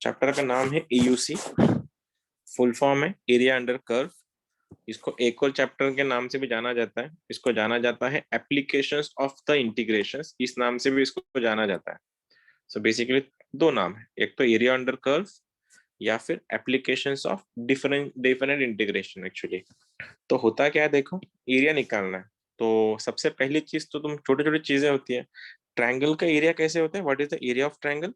Chapter का नाम है EUC, फुल फॉर्म है एरिया अंडर कर्व। इसको एक और चैप्टर के नाम से भी जाना जाता है, इसको जाना जाता है एप्लीकेशंस ऑफ द इंटीग्रेशंस, इस नाम से भी इसको जाना जाता है। सो बेसिकली दो नाम है, एक तो एरिया अंडर कर्व या फिर applications of different different integration. Actually तो होता क्या है, देखो एरिया निकालना है तो सबसे पहली चीज तो तुम छोटी छोटी चीजें होती है। ट्रायंगल का एरिया कैसे होता है, what is the area of triangle?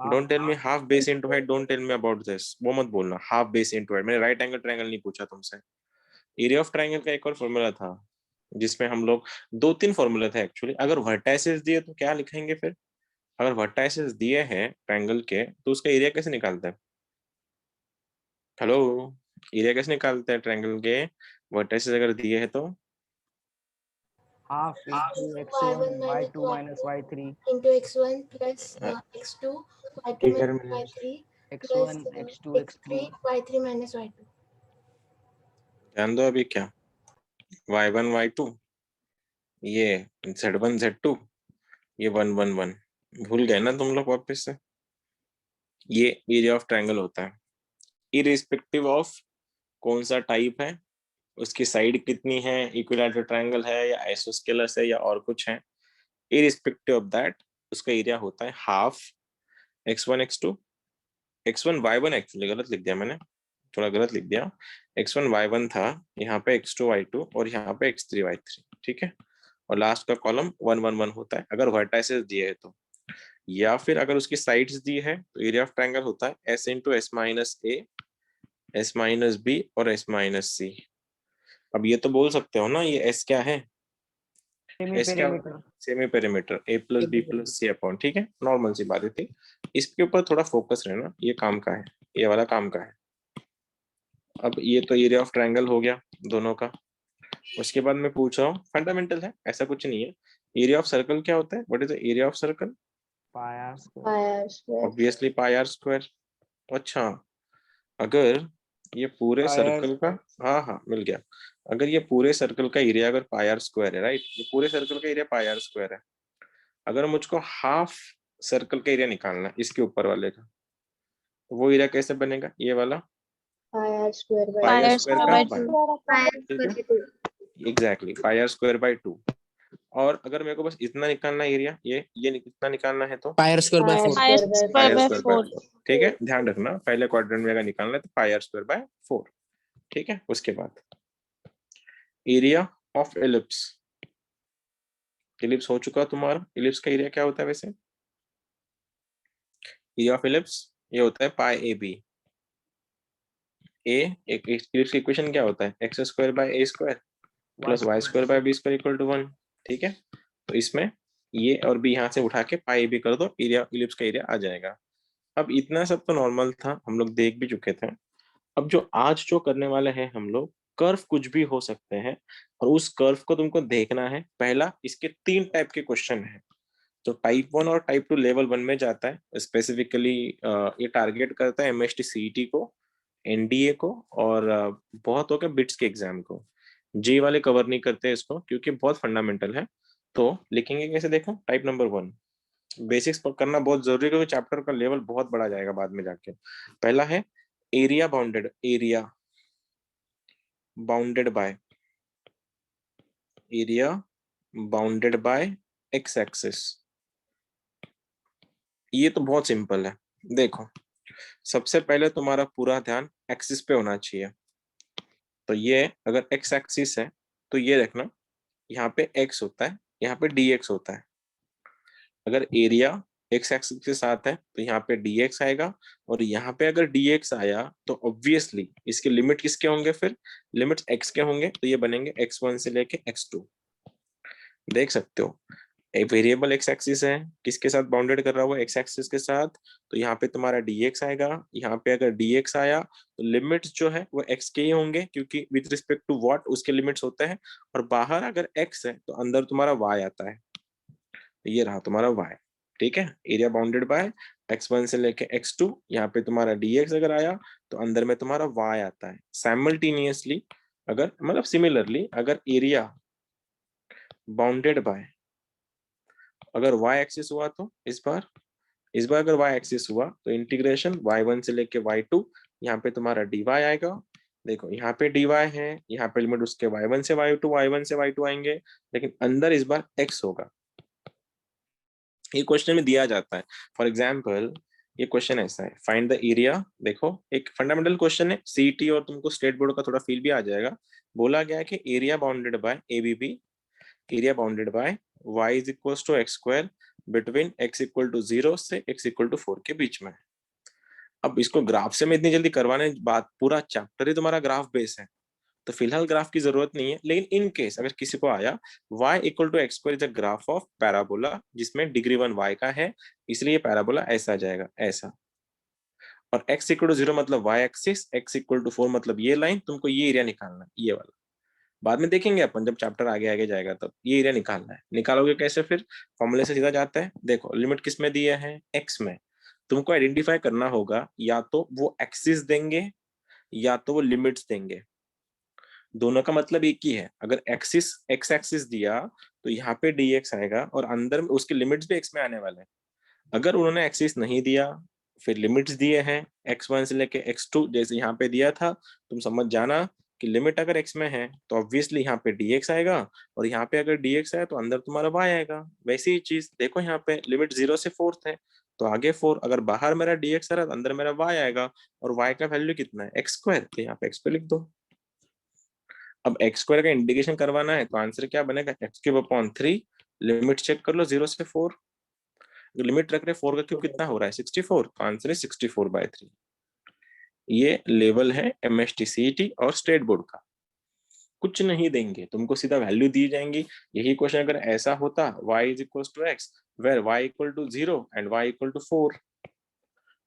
Don't tell me half base into height, don't tell me about this, वो मत बोलना हाफ बेस इनटू हाइट। मैंने राइट एंगल ट्रायंगल नहीं पूछा तुमसे। एरिया ऑफ ट्रायंगल का एक और फॉर्मूला था जिसमें हम लोग दो तीन फॉर्मूले थे एक्चुअली। अगर वर्टाइसेस दिए तो क्या लिखेंगे फिर? अगर वर्टाइसेस दिए हैं ट्रायंगल के तो उसका एरिया कैसे निकालते हैं? हेलो, एरिया कैसे निकालते हैं ट्रायंगल के? वर्टाइसेस अगर दिए हैं तो half into x1 y2 minus y3 into x1 plus x2 y2 minus y3 plus x1 x2 x3 y3 minus y2। ध्यान दो अभी क्या, y1 y2, ये z1 z2, ये 1 1 1, भूल गए ना तुम लोग वापस से? ये एरिया ऑफ ट्रायंगल होता है इरिस्पेक्टिव ऑफ कौन सा टाइप है, उसकी साइड कितनी है, इक्विलैटरल ट्रायंगल है या आइसोस्केलस है या और कुछ है। इरिस्पेक्टिव ऑफ दैट उसका एरिया होता है half x1 x2, x1 y1, actually गलत लिख दिया मैंने, थोड़ा गलत लिख दिया। x1 y1 था, यहाँ पे x2 y2 और यहाँ पे x3 y3, ठीक है। और लास्ट का कॉलम 1 1 1 होता है अगर वर्टाइसेस दिए है तो, या फिर अगर उसकी साइड्स दी है तो एरिया ऑफ ट्रायंगल होता है s इंटू एस माइनस ए, एस माइनस बी और एस माइनस सी। अब ये तो बोल सकते हो ना ये एस क्या है, एस क्या, सेमी पेरीमीटर ए प्लस बी प्लस सी अपॉन, ठीक है, नॉर्मल सी बात थी। इसके ऊपर थोड़ा फोकस रहना, ये काम का है, ये वाला काम का है। अब ये तो एरिया ऑफ ट्रायंगल हो गया दोनों का। उसके बाद मैं पूछ रहा हूँ, फंडामेंटल है ऐसा कुछ नहीं है, एरिया ऑफ सर्कल क्या होता है, what is the area of circle? Obviously pi are square. अच्छा, अगर ये पूरे सर्कल का, हाँ हाँ मिल गया, अगर ये पूरे सर्कल का एरिया अगर पाई आर स्क्वायर है, राइट, ये पूरे सर्कल का एरिया पाई आर स्क्वायर है। अगर मुझको हाफ सर्कल का एरिया निकालना है इसके ऊपर वाले का, तो वो एरिया कैसे बनेगा, ये वाला पाई आर स्क्वायर का exactly pi are square by 2। और अगर मेरे को बस इतना निकालना है एरिया, ये इतना निकालना है तो pi are square by 4। Pi are square by 4, ठीक है, ध्यान रखना पहले क्वाड्रेंट में अगर निकालना है तो पाई आर स्क्वायर बाय 4, ठीक है। उसके बाद एरिया ऑफ एलिप्स, एलिप्स हो चुका तुम्हारा, एलिप्स का एरिया क्या होता है वैसे? एरिया ऑफ एलिप्स ये होता है पाई ए बी। ए एक एलिप्स की इक्वेशन क्या होता है, x square by a square plus y square by b square equal to 1, ठीक है। तो इसमें ये और बी यहाँ से उठा के पाई बी कर दो, एरिया इलिप्स का एरिया आ जाएगा। अब इतना सब तो नॉर्मल था, हम लोग देख भी चुके थे। अब जो आज जो करने वाले हैं हम लोग, कर्व कुछ भी हो सकते हैं और उस कर्व को तुमको देखना है। पहला, इसके 3 टाइप के क्वेश्चन है, तो टाइप 1 और टाइप 2 लेवल 1 में जाता है। स्पेसिफिकली ये टारगेट करता है एमएसटी सीईटी को, एनडीए को और बहुत हो गया बिट्स के एग्जाम को। जी वाले कवर नहीं करते इसको क्योंकि बहुत फंडामेंटल है। तो लिखेंगे कैसे, देखो टाइप नंबर 1, बेसिक्स पर करना बहुत जरूरी है क्योंकि चैप्टर का लेवल बहुत बड़ा जाएगा बाद में जाके। पहला है area bounded, area bounded bye, area bounded bye x axis. ये तो बहुत सिंपल है, देखो सबसे पहले तुम्हारा पूरा ध्यान एक्सिस पे होना चाहिए। तो ये अगर एक्स एक्सिस है तो ये देखना, यहाँ पे एक्स होता है, यहाँ पे डी एक्स होता है। अगर एरिया एक्स एक्सिस के साथ है तो यहाँ पे dx आएगा, और यहाँ पे अगर dx आया तो ऑब्वियसली इसके लिमिट किसके होंगे, फिर लिमिट्स x के होंगे, तो ये बनेंगे x1 से लेके x2। देख सकते हो एक वेरिएबल एक्स एक्सिस है, किसके साथ बाउंडेड कर रहा हुआ है, एक्स एक्सिस के साथ। तो यहाँ पे तुम्हारा dx आएगा, यहाँ पे अगर dx आया तो लिमिट्स जो है वो x के ही होंगे क्योंकि विद रिस्पेक्ट टू व्हाट उसके लिमिट्स होते हैं। और बाहर अगर x है तो अंदर तुम्हारा y आता है, तो ये रहा तुम्हारा y, ठीक है। एरिया बाउंडेड बाय x1 से लेके x2, यहाँ पे तुम्हारा dx अगर आया तो अंदर में तुम्हारा y आता है। साइमल्टेनियसली अगर मतलब सिमिलरली अगर एरिया बाउंडेड बाय, अगर y एक्सिस हुआ तो इस बार इस बार अगर y एक्सिस हुआ तो इंटीग्रेशन y1 से लेके y2, यहाँ पे तुम्हारा dy आएगा। देखो यहाँ पे dy है, यहाँ पे लिमिट उसके y1 से y2 आएंगे, लेकिन अंदर इस बार x होगा। ये क्वेश्चन में दिया जाता है। फॉर एग्जाम्पल ये क्वेश्चन ऐसा है, फाइंड द एरिया। देखो एक फंडामेंटल क्वेश्चन है, सीईटी और तुमको स्टेट बोर्ड का थोड़ा फील भी आ जाएगा। बोला गया है कि area bounded by ABB, area bounded by y is equal to x square between x equal to 0 से x इक्वल टू 4 के बीच में। अब इसको ग्राफ से मैं इतनी जल्दी करवाने बात, पूरा चैप्टर ही तुम्हारा ग्राफ बेस है, तो फिलहाल ग्राफ की जरूरत नहीं है। लेकिन इन केस अगर किसी को आया y equal to x square is a graph of parabola जिसमें डिग्री 1 y का है, इसलिए पैराबोला ऐसा आ जाएगा, ऐसा। और x इक्वल टू 0 मतलब y axis, x equal to 4 मतलब ये लाइन, तुमको ये एरिया निकालना है, ये वाला। बाद में देखेंगे अपन जब चैप्टर आगे आगे जाएगा, तब ये एरिया निकालना है। निकालोगे कैसे? फिर फॉर्मूले से सीधा जाता है। देखो लिमिट किस में दिया है? x में। तुमको आइडेंटिफाई करना होगा, या तो वो एक्सिस देंगे या तो वो लिमिट्स देंगे। दोनों का मतलब एक ही है। अगर एक्सिस x एक्सिस दिया तो यहाँ पे dx आएगा और अंदर में उसके लिमिट्स भी x में आने वाले हैं। अगर उन्होंने एक्सिस नहीं दिया, फिर लिमिट्स दिए हैं x1 से लेके x2 जैसे यहाँ पे दिया था, तुम समझ जाना कि लिमिट अगर x में है तो ऑब्वियसली यहाँ पे dx आएगा, और यहाँ पे अगर dx आया तो अंदर तुम्हारा y आएगा। वैसी ही चीज देखो, यहाँ पे लिमिट 0 से 4 है तो आगे 4, अगर बाहर मेरा dx आ रहा है तो अंदर मेरा y आएगा, और y का वैल्यू कितना है? x स्क्वायर, तो यहाँ पे x स्क्वायर लिख दो। अब एक्स स्क्वायर का इंटीग्रेशन करवाना है तो आंसर क्या बनेगा? X cube upon 3, limit check कर लो 0 से 4, लिमिट रख रहे 4 का क्यूब कितना हो रहा है? 64, तो आंसर है 64/3। ये लेवल है एमएसटी और स्टेट बोर्ड का। कुछ नहीं देंगे तुमको, सीधा वैल्यू दी जाएंगी। यही क्वेश्चन अगर ऐसा होता y is equal to x where y equal to 0 and y equal to 4,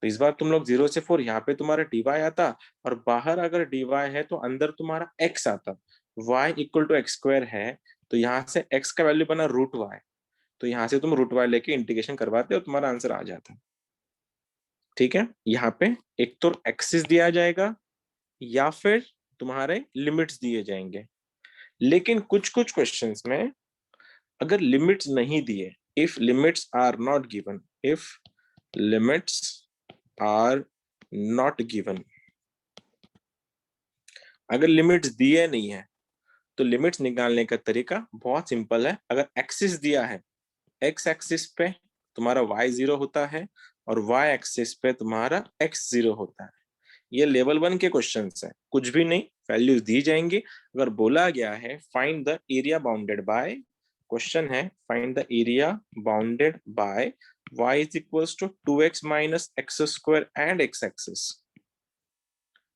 तो इस बार तुम लोग 0 से 4, यहाँ पे तुम्हारा dy आता, और बाहर अगर dy है तो अंदर तुम्हारा x आता। y equal to x square है तो यहाँ से x का वैल्यू बना √y, तो यहाँ से तुम √y लेके इंटीग्रेशन करवाते हो, तुम्हारा आंसर आ जाता। ठीक है, यहाँ पे एक तो एक्सिस दिया जाएगा या फिर तुम्हारे लिमिट्स दिए जाएंगे। लेकिन कुछ कुछ क्वेश्चंस में अगर लिमिट्स नहीं दिए, if limits are not given, if limits are not given, अगर लिमिट्स दिए नहीं है तो लिमिट्स निकालने का तरीका बहुत सिंपल है। अगर एक्सिस दिया है, एक्स एक्सिस पे तुम्हारा y 0 होता है और y एक्सिस पे तुम्हारा x 0 होता है। ये लेवल 1 के क्वेश्चंस है, कुछ भी नहीं, वैल्यूज दी जाएंगी। अगर बोला गया है find the area bounded by, question है find the area bounded by y is equals to 2x minus x square and x axis.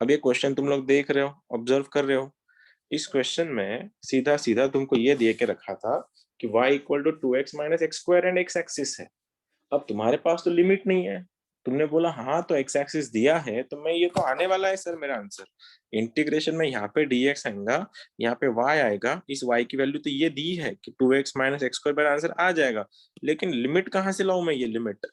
अब ये क्वेश्चन तुम लोग देख रहे हो, ऑब्जर्व कर रहे हो। इस क्वेश्चन में सीधा सीधा तुमको ये दिए के रखा था कि y equal to 2x minus x square and x axis है। अब तुम्हारे पास तो लिमिट नहीं है, तुमने बोला हाँ तो x एक्सिस दिया है तो मैं ये तो आने वाला है सर मेरा आंसर। इंटीग्रेशन में यहाँ पे dx आएगा, यहाँ पे y आएगा, इस y की वैल्यू तो ये दी है कि 2x माइनस एक्स स्क्वायर, मेरा आंसर आ जाएगा। लेकिन लिमिट कहाँ से लाऊं मैं? ये लिमिट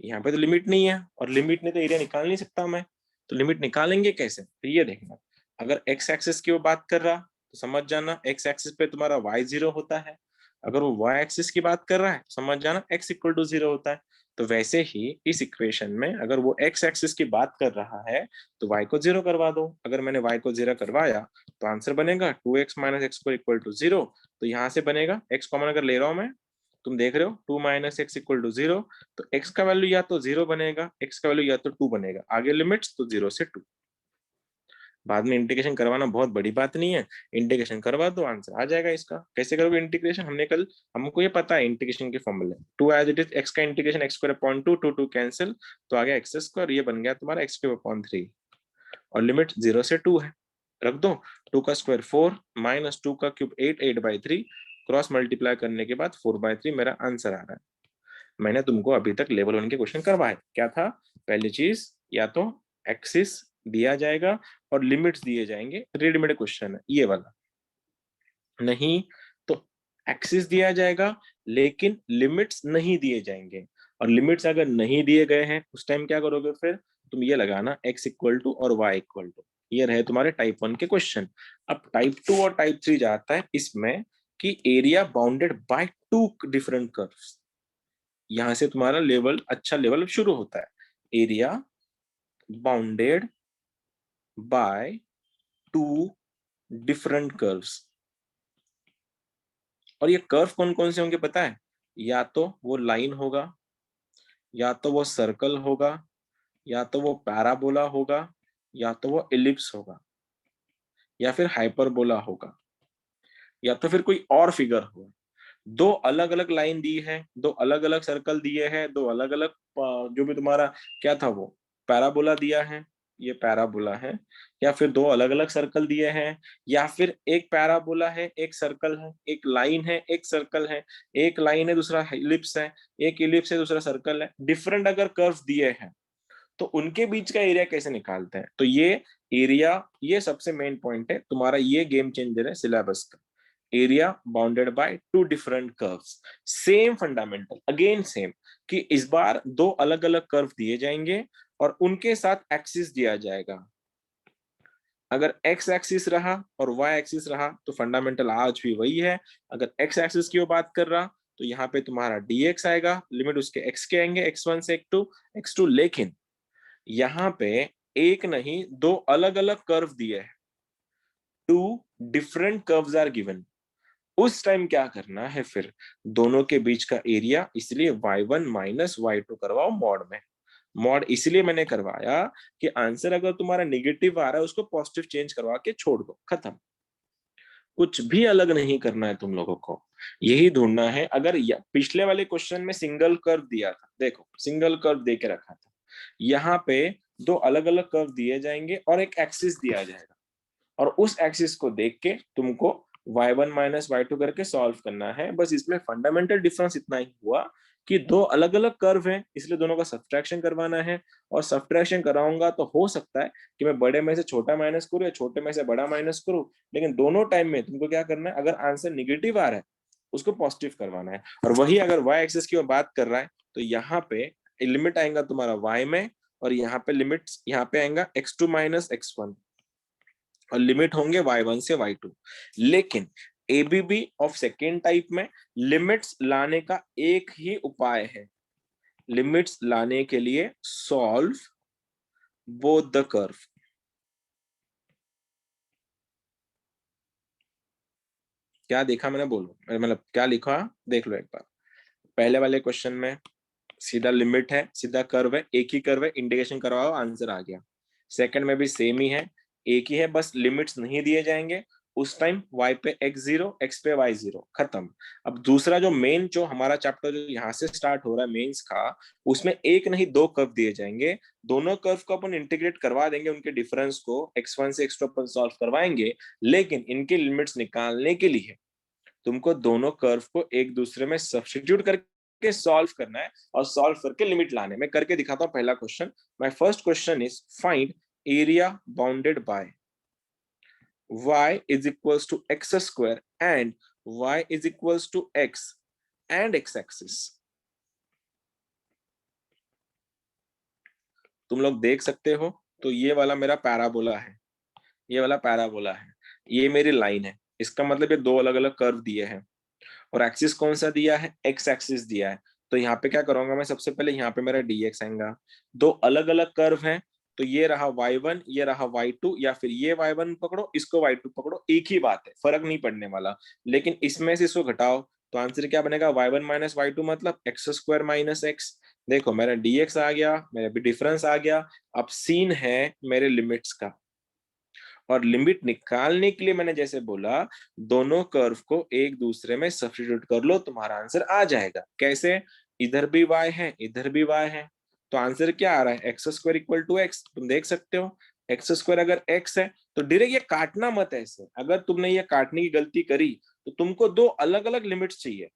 यहाँ पे तो लिमिट नहीं है, और लिमिट नहीं तो एरिया निकाल नहीं सकता मैं, तो लिमिट निकालेंगे कैसे? तो ये देखना, अगर x एक्सिस की वो बात कर रहा तो समझ जाना x एक्सिस पे तुम्हारा y 0 होता है, अगर वो y एक्सिस की बात कर रहा है समझ जाना x इक्वल टू 0 होता है। तो वैसे ही इस इक्वेशन में अगर वो x एक्सिस की बात कर रहा है तो y को 0 करवा दो। अगर मैंने y को 0 करवाया तो आंसर बनेगा 2x minus x equal to 0। तो यहाँ से बनेगा x कॉमन अगर ले रहा हूं मैं, तुम देख रहे हो 2 माइनस एक्स इक्वल टू 0, तो x का वैल्यू या तो 0 बनेगा, x का वैल्यू या तो 2 बनेगा, आगे लिमिट्स तो 0 से 2। बाद में इंटीग्रेशन करवाना बहुत बड़ी बात नहीं है, इंटीग्रेशन करवा दो आंसर आ जाएगा इसका। कैसे करोगे इंटीग्रेशन? हमने कल, हमको ये पता है इंटीग्रेशन के फॉर्मूले, 2 एज इट इज x का integration x square upon 2, 2 cancel, तो आ गया x स्क्वायर, ये बन गया तुम्हारा x क्यूब अपॉन 3, और लिमिट 0 से 2 है, रख दो। 2 का स्क्वायर 4 माइनस 2 का क्यूब 8, 8/3, क्रॉस मल्टीप्लाई करने के बाद 4/3 मेरा आंसर आ रहा है। मैंने तुमको अभी तक लेवल 1 के क्वेश्चन करवाए, क्या था? पहली चीज, या तो एक्सिस दिया जाएगा और लिमिट्स दिए जाएंगे, रेडीमेड क्वेश्चन है ये वाला। नहीं तो एक्सिस दिया जाएगा लेकिन लिमिट्स नहीं दिए जाएंगे, और लिमिट्स अगर नहीं दिए गए हैं उस टाइम क्या करोगे? फिर तुम ये लगाना x इक्वल टू और y इक्वल टू, ये रहे तुम्हारे टाइप 1 के क्वेश्चन। अब टाइप 2 और टाइप 3 जाता है इसमें कि area bounded bye 2 different curves. यहां से तुम्हारा लेवल, अच्छा लेवल शुरू होता है। Area bounded by two different curves. और ये कर्व कौन कौन से होंगे पता है? या तो वो लाइन होगा, या तो वो सर्कल होगा, या तो वो पैराबोला होगा, या तो वो एलिप्स होगा, या फिर हाइपरबोला होगा, या तो फिर कोई और फिगर होगा। दो अलग अलग लाइन दी है, दो अलग अलग सर्कल दिए हैं, दो अलग अलग जो भी तुम्हारा क्या था वो पैराबोला दिया है, ये पैराबोला है, या फिर दो अलग अलग सर्कल दिए हैं, या फिर एक पैराबोला है, एक सर्कल है, एक लाइन है, एक सर्कल है, एक लाइन है, दूसरा इलिप्स है, एक इलिप्स है, दूसरा सर्कल है। डिफरेंट अगर कर्व दिए हैं तो उनके बीच का एरिया कैसे निकालते हैं? तो ये एरिया, ये सबसे मेन पॉइंट है तुम्हारा, ये गेम चेंजर है सिलेबस का। Area bounded by two different curves. Same fundamental, again same, कि इस बार दो अलग अलग कर्व दिए जाएंगे और उनके साथ एक्सिस दिया जाएगा। अगर एक्स एक्सिस रहा और वाई एक्सिस रहा तो फंडामेंटल आज भी वही है। अगर एक्स एक्सिस की बात कर रहा तो यहाँ पे तुम्हारा dx आएगा, लिमिट उसके x के आएंगे, x1 से x2। लेकिन यहाँ पे एक नहीं, दो अलग अलग कर्व दिए हैं, two different curves are given. उस टाइम क्या करना है फिर? दोनों के बीच का एरिया, इसलिए y1 माइनस y2 करवाओ मॉड में। मॉड इसलिए मैंने करवाया कि आंसर अगर तुम्हारा निगेटिव आ रहा है उसको पॉजिटिव चेंज करवा के छोड़ दो, खत्म। कुछ भी अलग नहीं करना है तुम लोगों को, यही ढूंढना है। अगर पिछले वाले क्वेश्चन में सिंगल कर्व दिया था, देखो सिंगल कर्व दे के रखा था, यहाँ पे दो अलग अलग कर्व दिए जाएंगे और एक एक्सिस दिया जाएगा, और उस एक्सिस को देख के तुमको y1 माइनस y2 करके सॉल्व करना है। बस इसमें फंडामेंटल डिफरेंस इतना ही हुआ कि दो अलग अलग कर्व हैं, इसलिए दोनों का सब्ट्रैक्शन करवाना है। और सब्ट्रैक्शन कराऊंगा तो हो सकता है कि मैं बड़े में से छोटा माइनस करूं या छोटे में से बड़ा माइनस करूं, लेकिन दोनों टाइम में तुमको क्या करना है, अगर आंसर निगेटिव आ रहा है उसको पॉजिटिव करवाना है। और वही अगर वाई एक्सिस की बात कर रहा है तो यहाँ पे लिमिट आएगा तुम्हारा वाई में, और यहाँ पे लिमिट यहाँ पे आएगा x2 माइनस x1, और लिमिट होंगे y1 से y2। लेकिन एबीबी ऑफ सेकेंड टाइप में लिमिट्स लाने का एक ही उपाय है। लिमिट्स लाने के लिए सॉल्व बोथ द कर्व। क्या देखा मैंने, बोलो, मतलब क्या लिखा, देख लो एक बार। पहले वाले क्वेश्चन में सीधा लिमिट है, सीधा कर्व है, एक ही कर्व है, इंटीग्रेशन करवाओ, आंसर आ गया। सेकंड में भी सेम ही है, एक ही है, बस लिमिट्स नहीं दिए जाएंगे। उस टाइम y पे x0, x पे y0, खत्म। अब दूसरा जो मेन, जो हमारा चैप्टर जो यहाँ से स्टार्ट हो रहा है मेंस का, उसमें एक नहीं दो कर्व दिए जाएंगे। दोनों कर्व को अपन इंटीग्रेट करवा देंगे, उनके डिफरेंस को x1 से x2 अपन सॉल्व करवाएंगे। लेकिन इनके लिमिट्स निकालने के लिए तुमको दोनों कर्व को एक दूसरे में सब्स्टिट्यूट करके सॉल्व करना है, और सॉल्व करके लिमिट लाने। मैं करके दिखाता हूं पहला question. My first question is find area bounded by y is equals to x square and y is equals to x and x axis। तुम लोग देख सकते हो, तो ये वाला मेरा पैराबोला है, ये वाला पैराबोला है, ये मेरी लाइन है। इसका मतलब ये दो अलग अलग कर्व दिए हैं, और एक्सिस कौन सा दिया है, एक्स एक्सिस दिया है। तो यहाँ पे क्या करूंगा मैं, सबसे पहले यहाँ पे मेरा dx आएगा। दो अलग अलग कर्व हैं, तो ये रहा y1, ये रहा y2, या फिर ये y1 पकड़ो, इसको y2 पकड़ो, एक ही बात है, फर्क नहीं पड़ने वाला। लेकिन इसमें से इसको घटाओ तो आंसर क्या बनेगा, y1 माइनस y2 मतलब एक्स स्क्वायर माइनस एक्स। देखो मेरा dx आ गया, मेरा भी डिफरेंस आ गया। अब सीन है मेरे लिमिट्स का, और लिमिट निकालने के लिए मैंने जैसे बोला, दोनों कर्व को एक दूसरे में सब्स्टिट्यूट कर लो, तुम्हारा आंसर आ जाएगा। कैसे? इधर भी y है, इधर भी y है, तो आंसर क्या आ रहा है, x square equal to x. तुम देख सकते हो, एक्स स्क्वायर अगर x है तो डायरेक्ट ये काटना मत ऐसे। अगर तुमने ये काटने की गलती करी तो तुमको दो अलग अलग लिमिट्स चाहिए,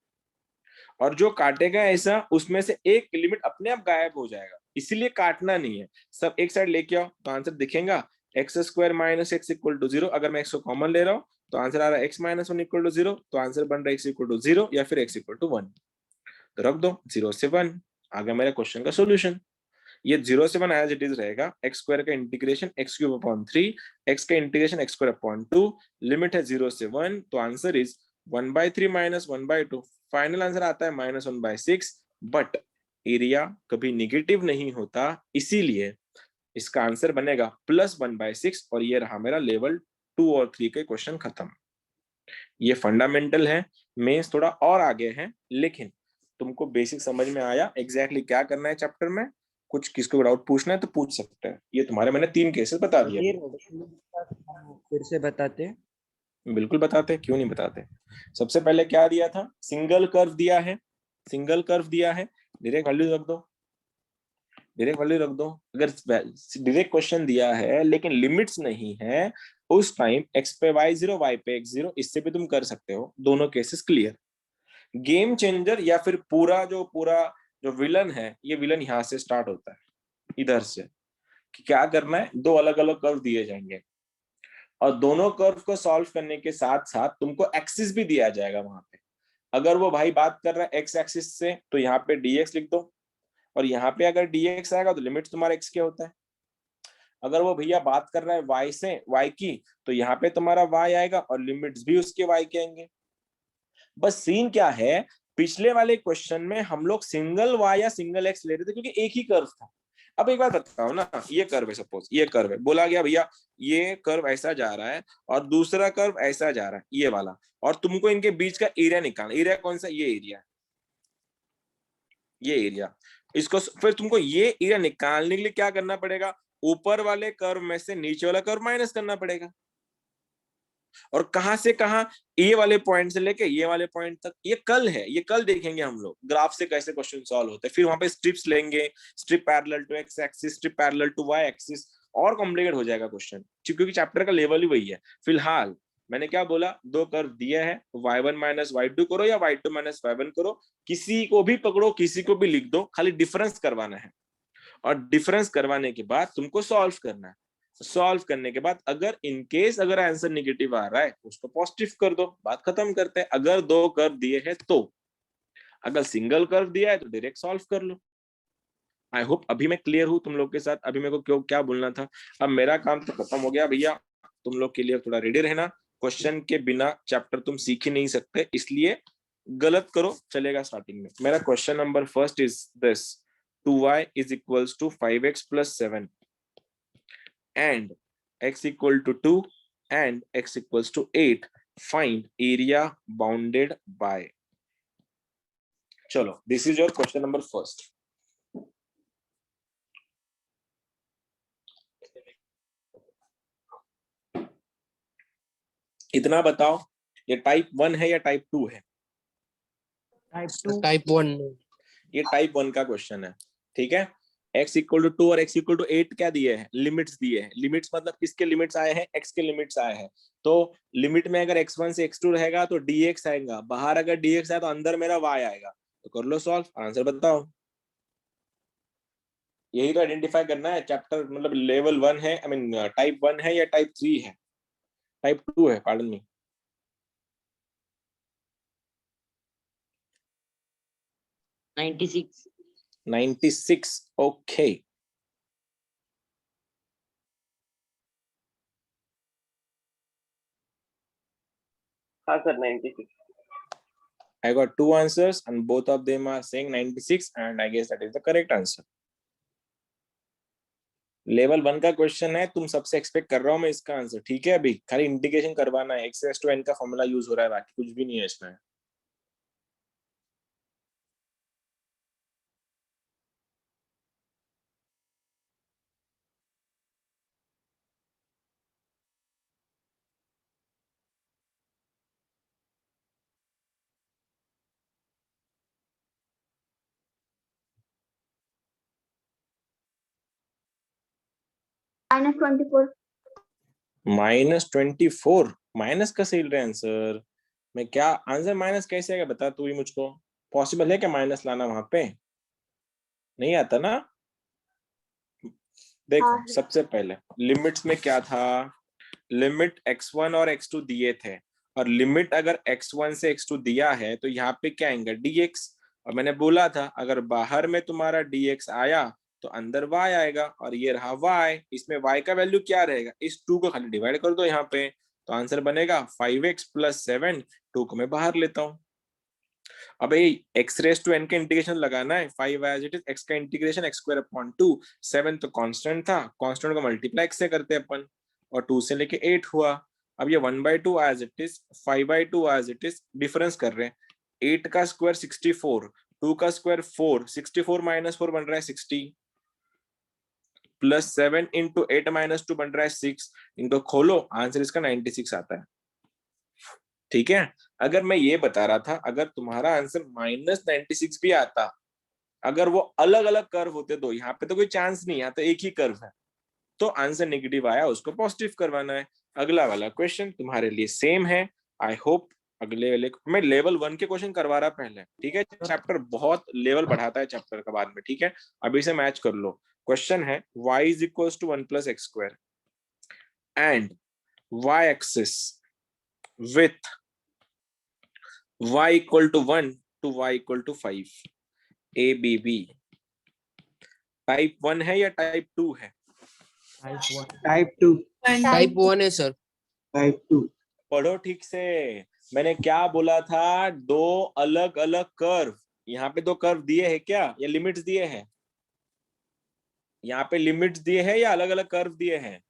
और जो काटेगा ऐसा, उसमें से एक लिमिट अपने आप गायब हो जाएगा, इसीलिए काटना नहीं है। सब एक साइड लेके आओ तो आंसर दिखेगा x square minus x equal to 0। अगर मैं एक्स को कॉमन ले रहा हूँ तो आंसर आ रहा है एक्स माइनस 1 इक्वल टू 0, तो आंसर बन रहा है एक्स इक्वल टू 0 या फिर एक्स इक्वल टू 1। तो रख दो 0 से 1, आ गया मेरा क्वेश्चन का सोल्यूशन। ये 0 से 1 एज इट इज रहेगा। एक्स स्क्वायर का integration x cube upon 3, x का integration x square upon 2, limit है 0 से 1, तो answer is 1/3 minus 1/2। Final answer आता है -1/6। बट एरिया कभी निगेटिव नहीं होता, इसीलिए इसका आंसर बनेगा +1/6 और ये रहा मेरा लेवल 2 और 3 के क्वेश्चन खत्म। ये फंडामेंटल है, मेंस थोड़ा और आगे है, लेकिन तुमको बेसिक समझ में आया एग्जैक्टली क्या करना है चैप्टर में। कुछ किसको डाउट पूछना है तो पूछ सकते हैं। ये तुम्हारे मैंने 3 केसेस बता दिए। फिर से बताते हैं। बिल्कुल बताते, क्यों नहीं बताते। सबसे पहले क्या दिया था, सिंगल कर्व दिया है, सिंगल कर्व दिया है, डायरेक्ट वैल्यू रख दो, डायरेक्ट वैल्यू रख दो। अगर डायरेक्ट क्वेश्चन दिया है लेकिन लिमिट्स नहीं है, उस टाइम x पे y0 y पे x0, इससे भी तुम कर सकते हो। दोनों केसेस क्लियर। गेम चेंजर या फिर पूरा जो विलन है, ये विलन यहाँ से स्टार्ट होता है, इधर से। कि क्या करना है, दो अलग अलग कर्व दिए जाएंगे और दोनों कर्व को सॉल्व करने के साथ साथ तुमको एक्सिस भी दिया जाएगा वहां पे। अगर वो भाई बात कर रहा है एक्स एक्सिस से, तो यहाँ पे dx लिख दो, और यहाँ पे अगर dx आएगा तो लिमिट तुम्हारा x क्या होता है। अगर वो भैया बात कर रहा है y से, y की, तो यहाँ पे तुम्हारा y आएगा और लिमिट्स भी उसके y के आएंगे। बस सीन क्या है, पिछले वाले क्वेश्चन में हम लोग सिंगल y या सिंगल x ले रहे थे क्योंकि एक ही कर्व था। अब एक बात बताओ ना, ये कर्व है, सपोज ये कर्व है, बोला गया भैया ये कर्व ऐसा जा रहा है और दूसरा कर्व ऐसा जा रहा है, ये वाला, और तुमको इनके बीच का एरिया निकालना। एरिया कौन सा, ये एरिया, ये एरिया। इसको फिर तुमको ये एरिया निकालने के लिए क्या करना पड़ेगा, ऊपर वाले कर्व में से नीचे वाला कर्व माइनस करना पड़ेगा। और कहां से कहां, ये वाले पॉइंट से लेके ये वाले पॉइंट तक। ये कल है, ये कल देखेंगे हम लोग ग्राफ से कैसे क्वेश्चन सॉल्व होते हैं। फिर वहां पे स्ट्रिप्स लेंगे, strip parallel to x axis, strip parallel to y axis, और कॉम्प्लिकेट हो जाएगा क्वेश्चन, क्योंकि चैप्टर का लेवल ही वही है। फिलहाल मैंने क्या बोला, दो कर्व दिया है, y1 - y2 करो या y2 - y1 करो, किसी को भी पकड़ो, किसी को भी लिख दो, खाली डिफरेंस करवाना है। और डिफरेंस करवाने के बाद तुमको सॉल्व करना है। सॉल्व करने के बाद अगर इनकेस अगर आंसर नेगेटिव आ रहा है, उसको पॉजिटिव कर दो, बात खत्म करते हैं। अगर दो कर्व दिए हैं तो, अगर सिंगल कर्व दिया है तो डायरेक्ट सॉल्व कर लो। आई होप अभी मैं क्लियर हूं तुम लोग के साथ। अभी मेरे को क्यों क्या बोलना था, अब मेरा काम तो खत्म हो गया भैया। तुम लोग के लिए थोड़ा रेडी रहना, क्वेश्चन के बिना चैप्टर तुम सीख ही नहीं सकते, इसलिए गलत करो चलेगा। स्टार्टिंग में मेरा question number first is this, 2y is equals to 5x plus 7 and x equal to 2 and x equals to 8. Find area bounded by. चलो, this is your question number first. इतना बताओ, ये टाइप 1 है या type 2 है? Type 1। ये type 1 का question है, ठीक है। x इक्वल टू 2 और x इक्वल टू 8 क्या दिए हैं, लिमिट्स दिए हैं। लिमिट्स मतलब किसके लिमिट्स आए हैं, x के लिमिट्स आए हैं। तो लिमिट में अगर x1 से x2 रहेगा तो dx आएगा, बाहर अगर dx आए तो अंदर मेरा y आएगा। तो कर लो सॉल्व, आंसर बताओ। यही तो आइडेंटिफाई करना है। चैप्टर मतलब लेवल 1 है, आई मीन टाइप 1 है या टाइप 3 है, टाइप 2 है, पार्डन मी। 96। 96, ओके। हाँ sir 96। I got two answers and both of them are saying 96 and I guess that is the correct answer. Level 1 का क्वेश्चन है, तुम सबसे एक्सपेक्ट कर रहा हूं मैं इसका आंसर, ठीक है। अभी खाली इंटीग्रेशन करवाना है, x to n का फॉर्मूला यूज हो रहा है, बाकी कुछ भी नहीं है इसमें। -24। -24, माइनस का सही आंसर। मैं क्या आंसर माइनस कैसे आएगा बता तू ही मुझको। पॉसिबल है क्या माइनस लाना वहां पे? नहीं आता ना। देखो हाँ। सबसे पहले लिमिट्स में क्या था, लिमिट x1 और x2 दिए थे, और लिमिट अगर x1 से x2 दिया है तो यहाँ पे क्या आएगा, dx। और मैंने बोला था अगर बाहर में तुम्हारा dx आया तो अंदर y आएगा, और ये रहा y। इसमें y का वैल्यू क्या रहेगा, इस 2 को खाली डिवाइड कर दो यहाँ पे, तो आंसर बनेगा 5x + 7। 2 को मैं बाहर लेता हूँ, अब ये x रेस टू n का इंटीग्रेशन लगाना है, 5 एज इट इज, x का इंटीग्रेशन x स्क्वायर अपॉन 2, 7 तो कांस्टेंट था, कांस्टेंट को मल्टीप्लाई x से करते अपन, और 2 से लेके 8 हुआ। अब ये 1/2 as it is, 5/2 as it is, difference कर रहे हैं। 8 का स्क्वायर 64, 2 का स्क्वायर 4, 64 माइनस 4 बन रहा है 60, प्लस 7 इंटू 8 माइनस 2 बन रहा है 6, इनको खोलो, आंसर इसका 96 आता है। ठीक है, अगर मैं ये बता रहा था अगर तुम्हारा आंसर -96 भी आता, अगर वो अलग अलग कर्व होते तो, यहाँ पे तो कोई चांस नहीं, यहाँ तो एक ही कर्व है, तो आंसर नेगेटिव आया, उसको पॉजिटिव करवाना है। अगला वाला क्वेश्चन तुम्हारे लिए सेम है। आई होप अगले वाले मैं लेवल 1 के क्वेश्चन करवा रहा पहले, ठीक है, चैप्टर बहुत लेवल बढ़ाता है चैप्टर का बाद में, ठीक है, अभी से मैच कर लो। क्वेश्चन है y is equal to 1 plus x square and y axis with y equal to 1 to y equal to 5, A B B type 1 है या टाइप 2 है? टाइप 2। टाइप 1 है सर। टाइप 2। पढ़ो ठीक से, मैंने क्या बोला था, दो अलग अलग कर्व, यहाँ पे दो कर्व दिए हैं क्या, या लिमिट्स दिए हैं? यहाँ पे लिमिट्स दिए हैं या अलग अलग कर्व दिए हैं?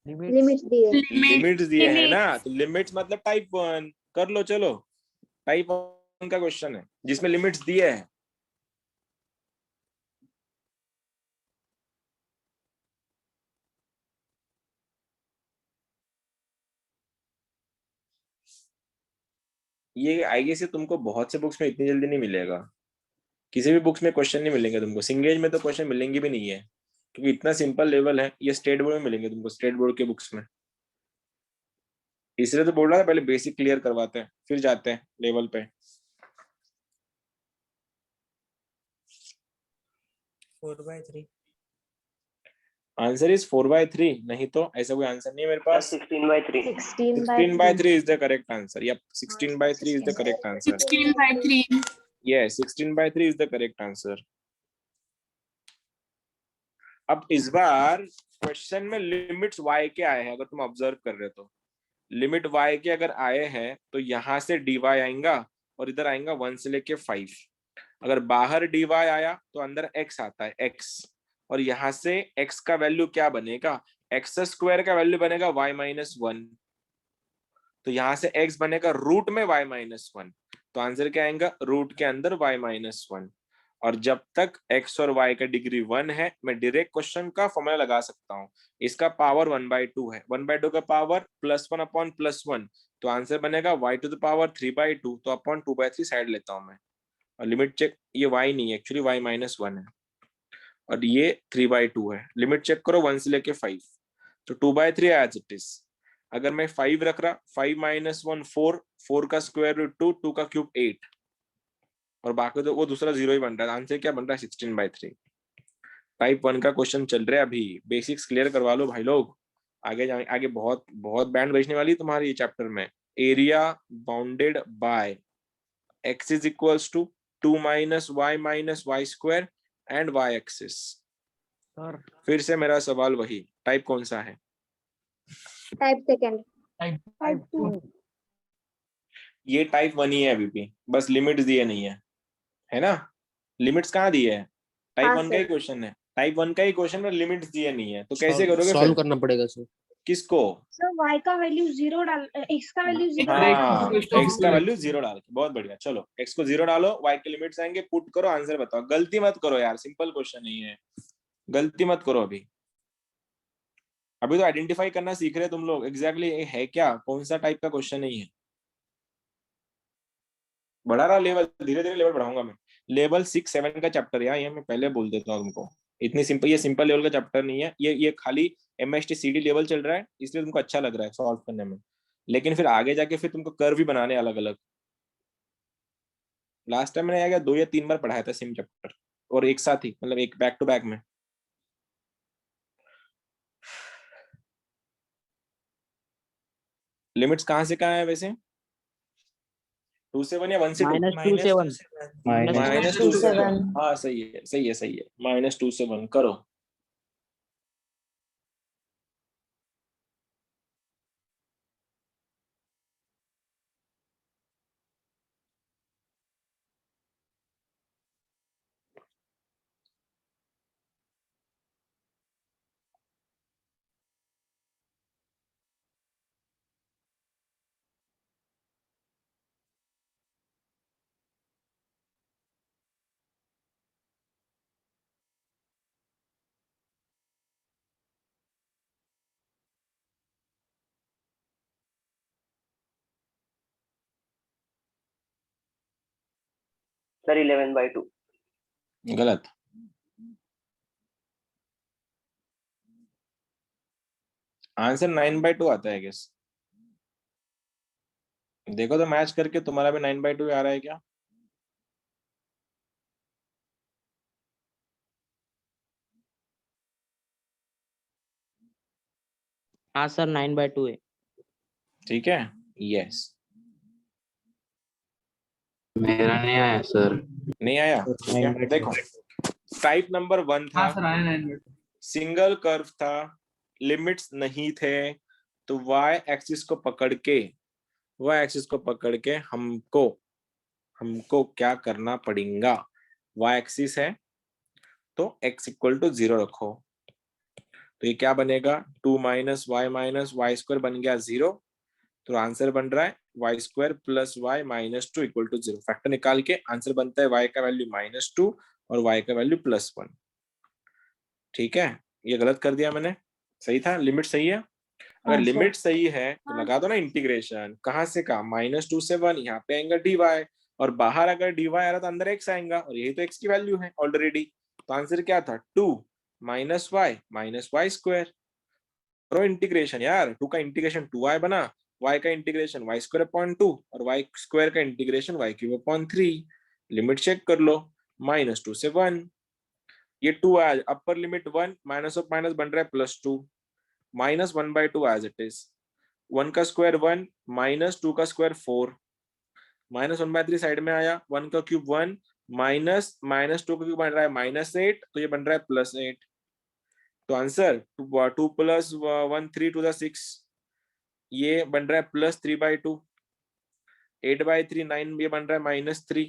लिमिट्स दिए। लिमिट्स दिए हैं ना, तो लिमिट्स मतलब टाइप 1 कर लो। चलो, टाइप 1 का क्वेश्चन है जिसमें लिमिट्स दिए हैं। ये आई गेस तुमको बहुत से बुक्स में इतनी जल्दी नहीं मिलेगा, किसी भी बुक्स में क्वेश्चन नहीं मिलेंगे तुमको, सिंगेज में तो क्वेश्चन मिलेंगे भी नहीं है, क्योंकि इतना सिंपल लेवल है। ये स्टेट बोर्ड में मिलेंगे तुमको, स्टेट बोर्ड के बुक्स में, इसलिए तो बोल रहा था पहले बेसिक क्लियर करवाते हैं फिर जाते हैं लेवल पे। 4/3 आंसर इज 4/3, नहीं तो ऐसा कोई आंसर नहीं है मेरे पास। 16/3. 16/3 is the correct answer. Yup, 16/3 is the correct answer. 16/3 yes, 16/3 is the correct answer. अब इस बार क्वेश्चन में लिमिट्स y के आए हैं, अगर तुम ऑब्जर्व कर रहे हो तो लिमिट y के अगर आए हैं तो यहाँ से dy आएगा और इधर आएगा 1 से लेके 5। अगर बाहर dy आया तो अंदर x आता है, x, और यहाँ से x का वैल्यू क्या बनेगा, एक्स स्क्वायर का वैल्यू बनेगा y-1, तो यहाँ से x बनेगा रूट में y-1, तो आंसर क्या आएगा, रूट के अंदर y-1। और जब तक x और y का डिग्री 1 है, मैं डायरेक्ट क्वेश्चन का फॉर्मूला लगा सकता हूँ। इसका पावर 1/2 है, 1/2 का पावर +1 अपॉन +1, तो आंसर बनेगा y टू द पावर 3/2, तो अपॉन 2/3 साइड लेता हूँ मैं। और लिमिट चेक, ये y नहीं है एक्चुअली, y-1 है, और ये 3/2 है। लिमिट चेक करो 1 से लेके 5, तो 2/3 एज इट इज। अगर मैं 5 रख रहा, 5 - 1 4, 4 का स्क्वायर रूट 2, 2 का क्यूब 8, और बाकी तो वो दूसरा 0 ही बन रहा है। आंसर क्या बन रहा है, 16/3। टाइप 1 का क्वेश्चन चल रहा है अभी, बेसिक्स क्लियर करवा लो भाई लोग, आगे जाए, आगे बहुत बहुत बैंड बजने वाली है तुम्हारी ये चैप्टर में। Area bounded by x is equals to 2 - y square and y axis. फिर से मेरा सवाल वही, टाइप कौन सा है? Type second. टाइप 2 ये टाइप 1 ही है अभी भी, बस लिमिट्स दिए नहीं है ना? लिमिट्स कहाँ दिए है? टाइप 1 का ही क्वेश्चन है, टाइप 1 का ही क्वेश्चन में लिमिट्स दिए नहीं है, तो कैसे करोगे सॉल्व फिर? करना पड़ेगा सर। किसको? सर y का वैल्यू 0 डाल, x का वैल्यू 0 हाँ, डाल x का वैल्यू 0 डाल के, बहुत बढ़िया। चलो x को 0 डालो, y के लिमिट्स आएंगे, पुट करो, आंसर बताओ। गलती मत करो यार, सिंपल क्वेश्चन नहीं है, गलती मत करो। अभी अभी तो आइडेंटिफाई करना सीख रहे तुम लोग, एग्जैक्टली है क्या, कौन सा टाइप का क्वेश्चन नहीं है। बढ़ा रहा लेवल, धीरे धीरे लेवल बढ़ाऊंगा मैं। लेवल 6-7 का चैप्टर यार, ये मैं पहले बोल देता हूँ तुमको, इतनी सिंपल, ये सिंपल लेवल का चैप्टर नहीं है, ये खाली MST CD लेवल चल रहा है, इसलिए तुमको अच्छा लग रहा है सॉल्व करने में, लेकिन फिर आगे जाके फिर तुमको कर्व भी बनाने अलग अलग। लास्ट टाइम मैंने 2 या 3 बार पढ़ाया था सेम चैप्टर, और एक साथ ही, मतलब एक बैक टू बैक में। लिमिट्स कहाँ से कहाँ है वैसे, 2 से 1 या 1 से 2? -2 से 1। -2 से 1। हाँ सही है, सही है, सही है, -2 से 1 करो। सर 11/2. गलत। आंसर 9/2 आता है गेस। देखो तो मैच करके तुम्हारा भी 9/2 आ रहा है क्या? हाँ सर 9/2 है। ठीक है, यस। मेरा नहीं आया सर। नहीं आया? ठीक है, देखो टाइप नंबर 1 था, हाँ सर आया 9/2। सिंगल कर्व था, लिमिट्स नहीं थे, तो y एक्सिस को पकड़ के हमको क्या करना पड़ेगा? y एक्सिस है तो x इक्वल टू 0 रखो, तो ये क्या बनेगा? 2 माइनस वाई स्क्वायर बन गया 0, तो आंसर बन रहा है y² plus y minus 2 equal to 0। Factor निकाल के आंसर बनता है y का वैल्यू -2 और y का वैल्यू +1। ठीक है, ये गलत कर दिया मैंने, सही था? लिमिट सही है? अगर लिमिट सही है तो लगा दो ना इंटीग्रेशन। कहां से कहा? -2 से 1, यहाँ पे आएगा dy, और बाहर अगर dy आ रहा तो अंदर x आएगा, और यही तो x की वैल्यू है ऑलरेडी। तो आंसर क्या था? 2 माइनस वाई स्क्वायर। करो इंटीग्रेशन यार, 2 का इंटीग्रेशन 2y बना, y का इंटीग्रेशन y²/2 और y² का इंटीग्रेशन y³ लिमिट चेक कर लो, -2 से 1, ये 2 आया, upper limit 1, minus of minus बन रहा है +2, -1/2 एज इट इज, 1 का स्क्वायर 1, -2 का स्क्वायर 4, -1/3 साइड में आया, 1 का क्यूब 1, -2 का क्यूब बन रहा है -8, तो ये बन रहा है +8। तो आंसर 2 + 1 3 to the 6, ये बन रहा है +3/2, 8/3 9, ये बन रहा है -3,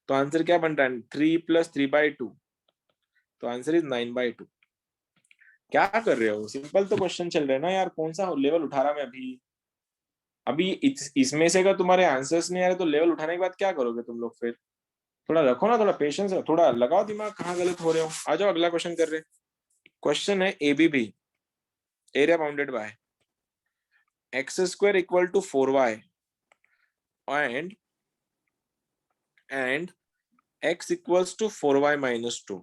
तो आंसर क्या बन रहा है? 3 + 3/2, तो आंसर इज 9/2। क्या कर रहे हो? सिंपल तो क्वेश्चन चल रहे हैं ना यार, कौन सा लेवल उठा रहा मैं अभी इसमें से अगर तुम्हारे आंसर्स नहीं आ रहे तो लेवल उठाने के बाद क्या करोगे तुम लोग फिर? थोड़ा रखो ना, थोड़ा पेशेंस, थोड़ा लगाओ दिमाग, कहाँ गलत हो रहे हो। आ जाओ अगला क्वेश्चन कर रहे। क्वेश्चन है ABB, area bounded by x² equal to 4y and x equals to 4y minus 2।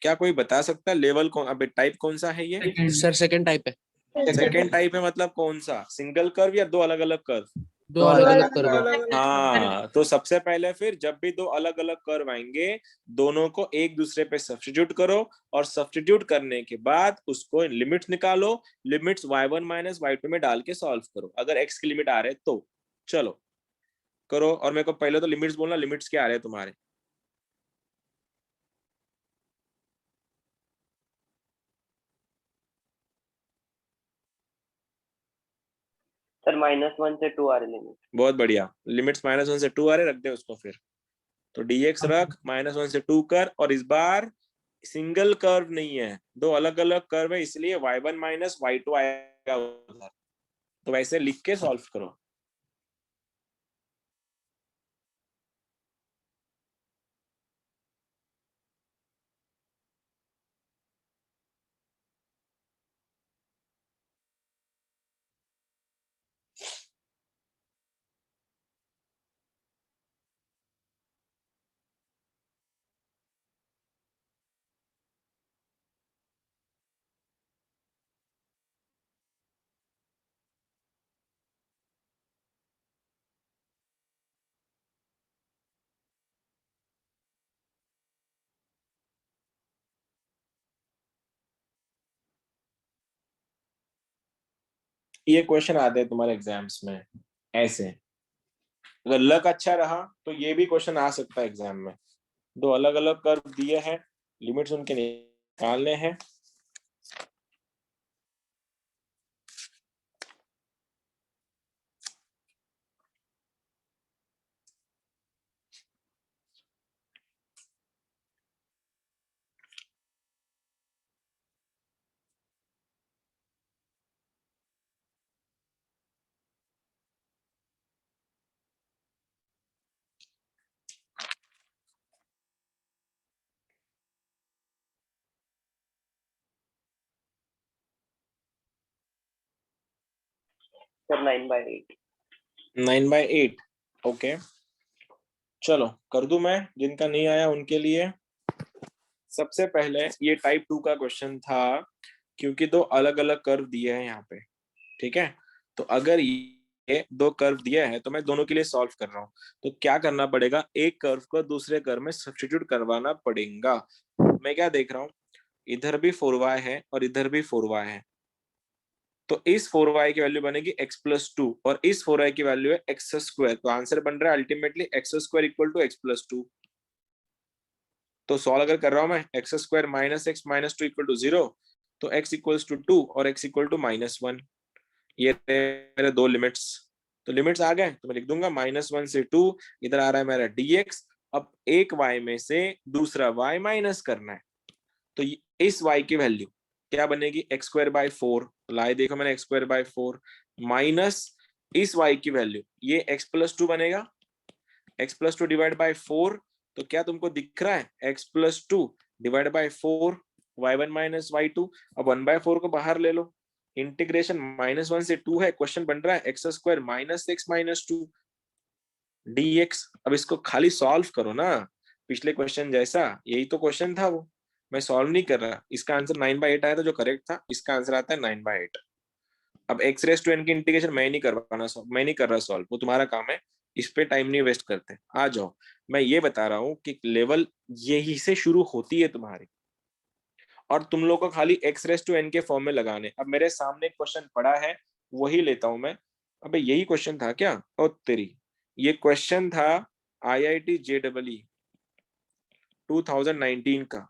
क्या कोई बता सकता है लेवल कौन, अबे टाइप कौन सा है ये? सर सेकंड टाइप है। सेकंड टाइप है, मतलब कौन सा? सिंगल कर्व या दो अलग अलग कर्व? दो अलग अलग कर्व है। हाँ, तो सबसे पहले फिर जब भी दो अलग अलग कर्व आएंगे, दोनों को एक दूसरे पे सब्स्टिट्यूट करो, और सब्स्टिट्यूट करने के बाद उसको लिमिट्स निकालो, लिमिट्स y1 माइनस y2 में डाल के सॉल्व करो, अगर x की लिमिट आ रहे तो। चलो करो, और मेरे को पहले तो लिमिट्स बोलना, लिमिट्स क्या आ रहे हैं तुम्हारे? सर -1 से 2 आ रही लिमिट। बहुत बढ़िया, लिमिट्स -1 से 2 आ रहे, रख दे उसको फिर। तो dx रख, -1 से 2 कर, और इस बार सिंगल कर्व नहीं है, दो अलग अलग कर्व है, इसलिए y1 माइनस y2 आएगा उधर, तो वैसे लिख के सॉल्व करो। ये क्वेश्चन आते हैं तुम्हारे एग्जाम्स में ऐसे, अगर लक अच्छा रहा तो ये भी क्वेश्चन आ सकता है एग्जाम में। दो अलग अलग कर्व दिए हैं, लिमिट्स उनके निकालने हैं। सर 9/8। 9/8, ओके चलो कर दूं मैं, जिनका नहीं आया उनके लिए। सबसे पहले ये टाइप 2 का क्वेश्चन था, क्योंकि दो अलग अलग कर्व दिए हैं यहाँ पे, ठीक है। तो अगर ये दो कर्व दिए हैं तो मैं दोनों के लिए सॉल्व कर रहा हूँ। तो क्या करना पड़ेगा, एक कर्व को दूसरे कर्व में सब्स्टिट्यूट करवाना पड़ेगा। मैं क्या देख रहा हूँ, इधर भी 4y है और इधर भी 4y है। तो इस 4y की वैल्यू बनेगी x प्लस 2 और इस 4y की वैल्यू है x स्क्वायर। तो आंसर बन रहा है ultimately x square equal to x plus 2। तो सॉल्व अगर कर रहा हूं मैं, x square minus x minus 2 equal to 0, तो x इक्वल्स टू 2 और x इक्वल टू -1। ये मेरे दो लिमिट्स। तो लिमिट्स आ गए तो मैं लिख दूंगा -1 से 2, इधर आ रहा है मेरा dx। अब एक y में से दूसरा y माइनस करना है। तो इस y की वैल्यू क्या बनेगी, एक्स स्क्वायर बाय 4। लाए देखो मैंने, एक्स स्क्वायर बाय 4 माइनस इस y की वैल्यू, ये x प्लस 2 बनेगा। x प्लस 2 डिवाइड बाय 4, तो क्या तुमको दिख रहा है, x plus 2 divide by 4, y1 minus y2। अब 1/4 को बाहर ले लो, इंटीग्रेशन -1 से 2 है, क्वेश्चन बन रहा है x square minus x minus 2 dx। अब इसको खाली सॉल्व करो ना, पिछले क्वेश्चन जैसा, यही तो क्वेश्चन था वो। मैं सॉल्व नहीं कर रहा। इसका आंसर 9/8 आया था जो करेक्ट था, इसका आंसर आता है 9/8। अब x रेस टू n की इंटीग्रेशन मैं नहीं कर रहा सॉल्व, वो तुम्हारा काम है, इस पे टाइम नहीं वेस्ट करते। आ जाओ, मैं ये बता रहा हूँ कि लेवल यही से शुरू होती है तुम्हारी, और तुम लोग को खाली x रेस टू n के फॉर्म में लगाने। अब मेरे सामने क्वेश्चन पड़ा है, वही लेता हूं मैं। अबे यही क्वेश्चन था क्या, ओ तेरी, ये क्वेश्चन था IIT JEE 2019 का।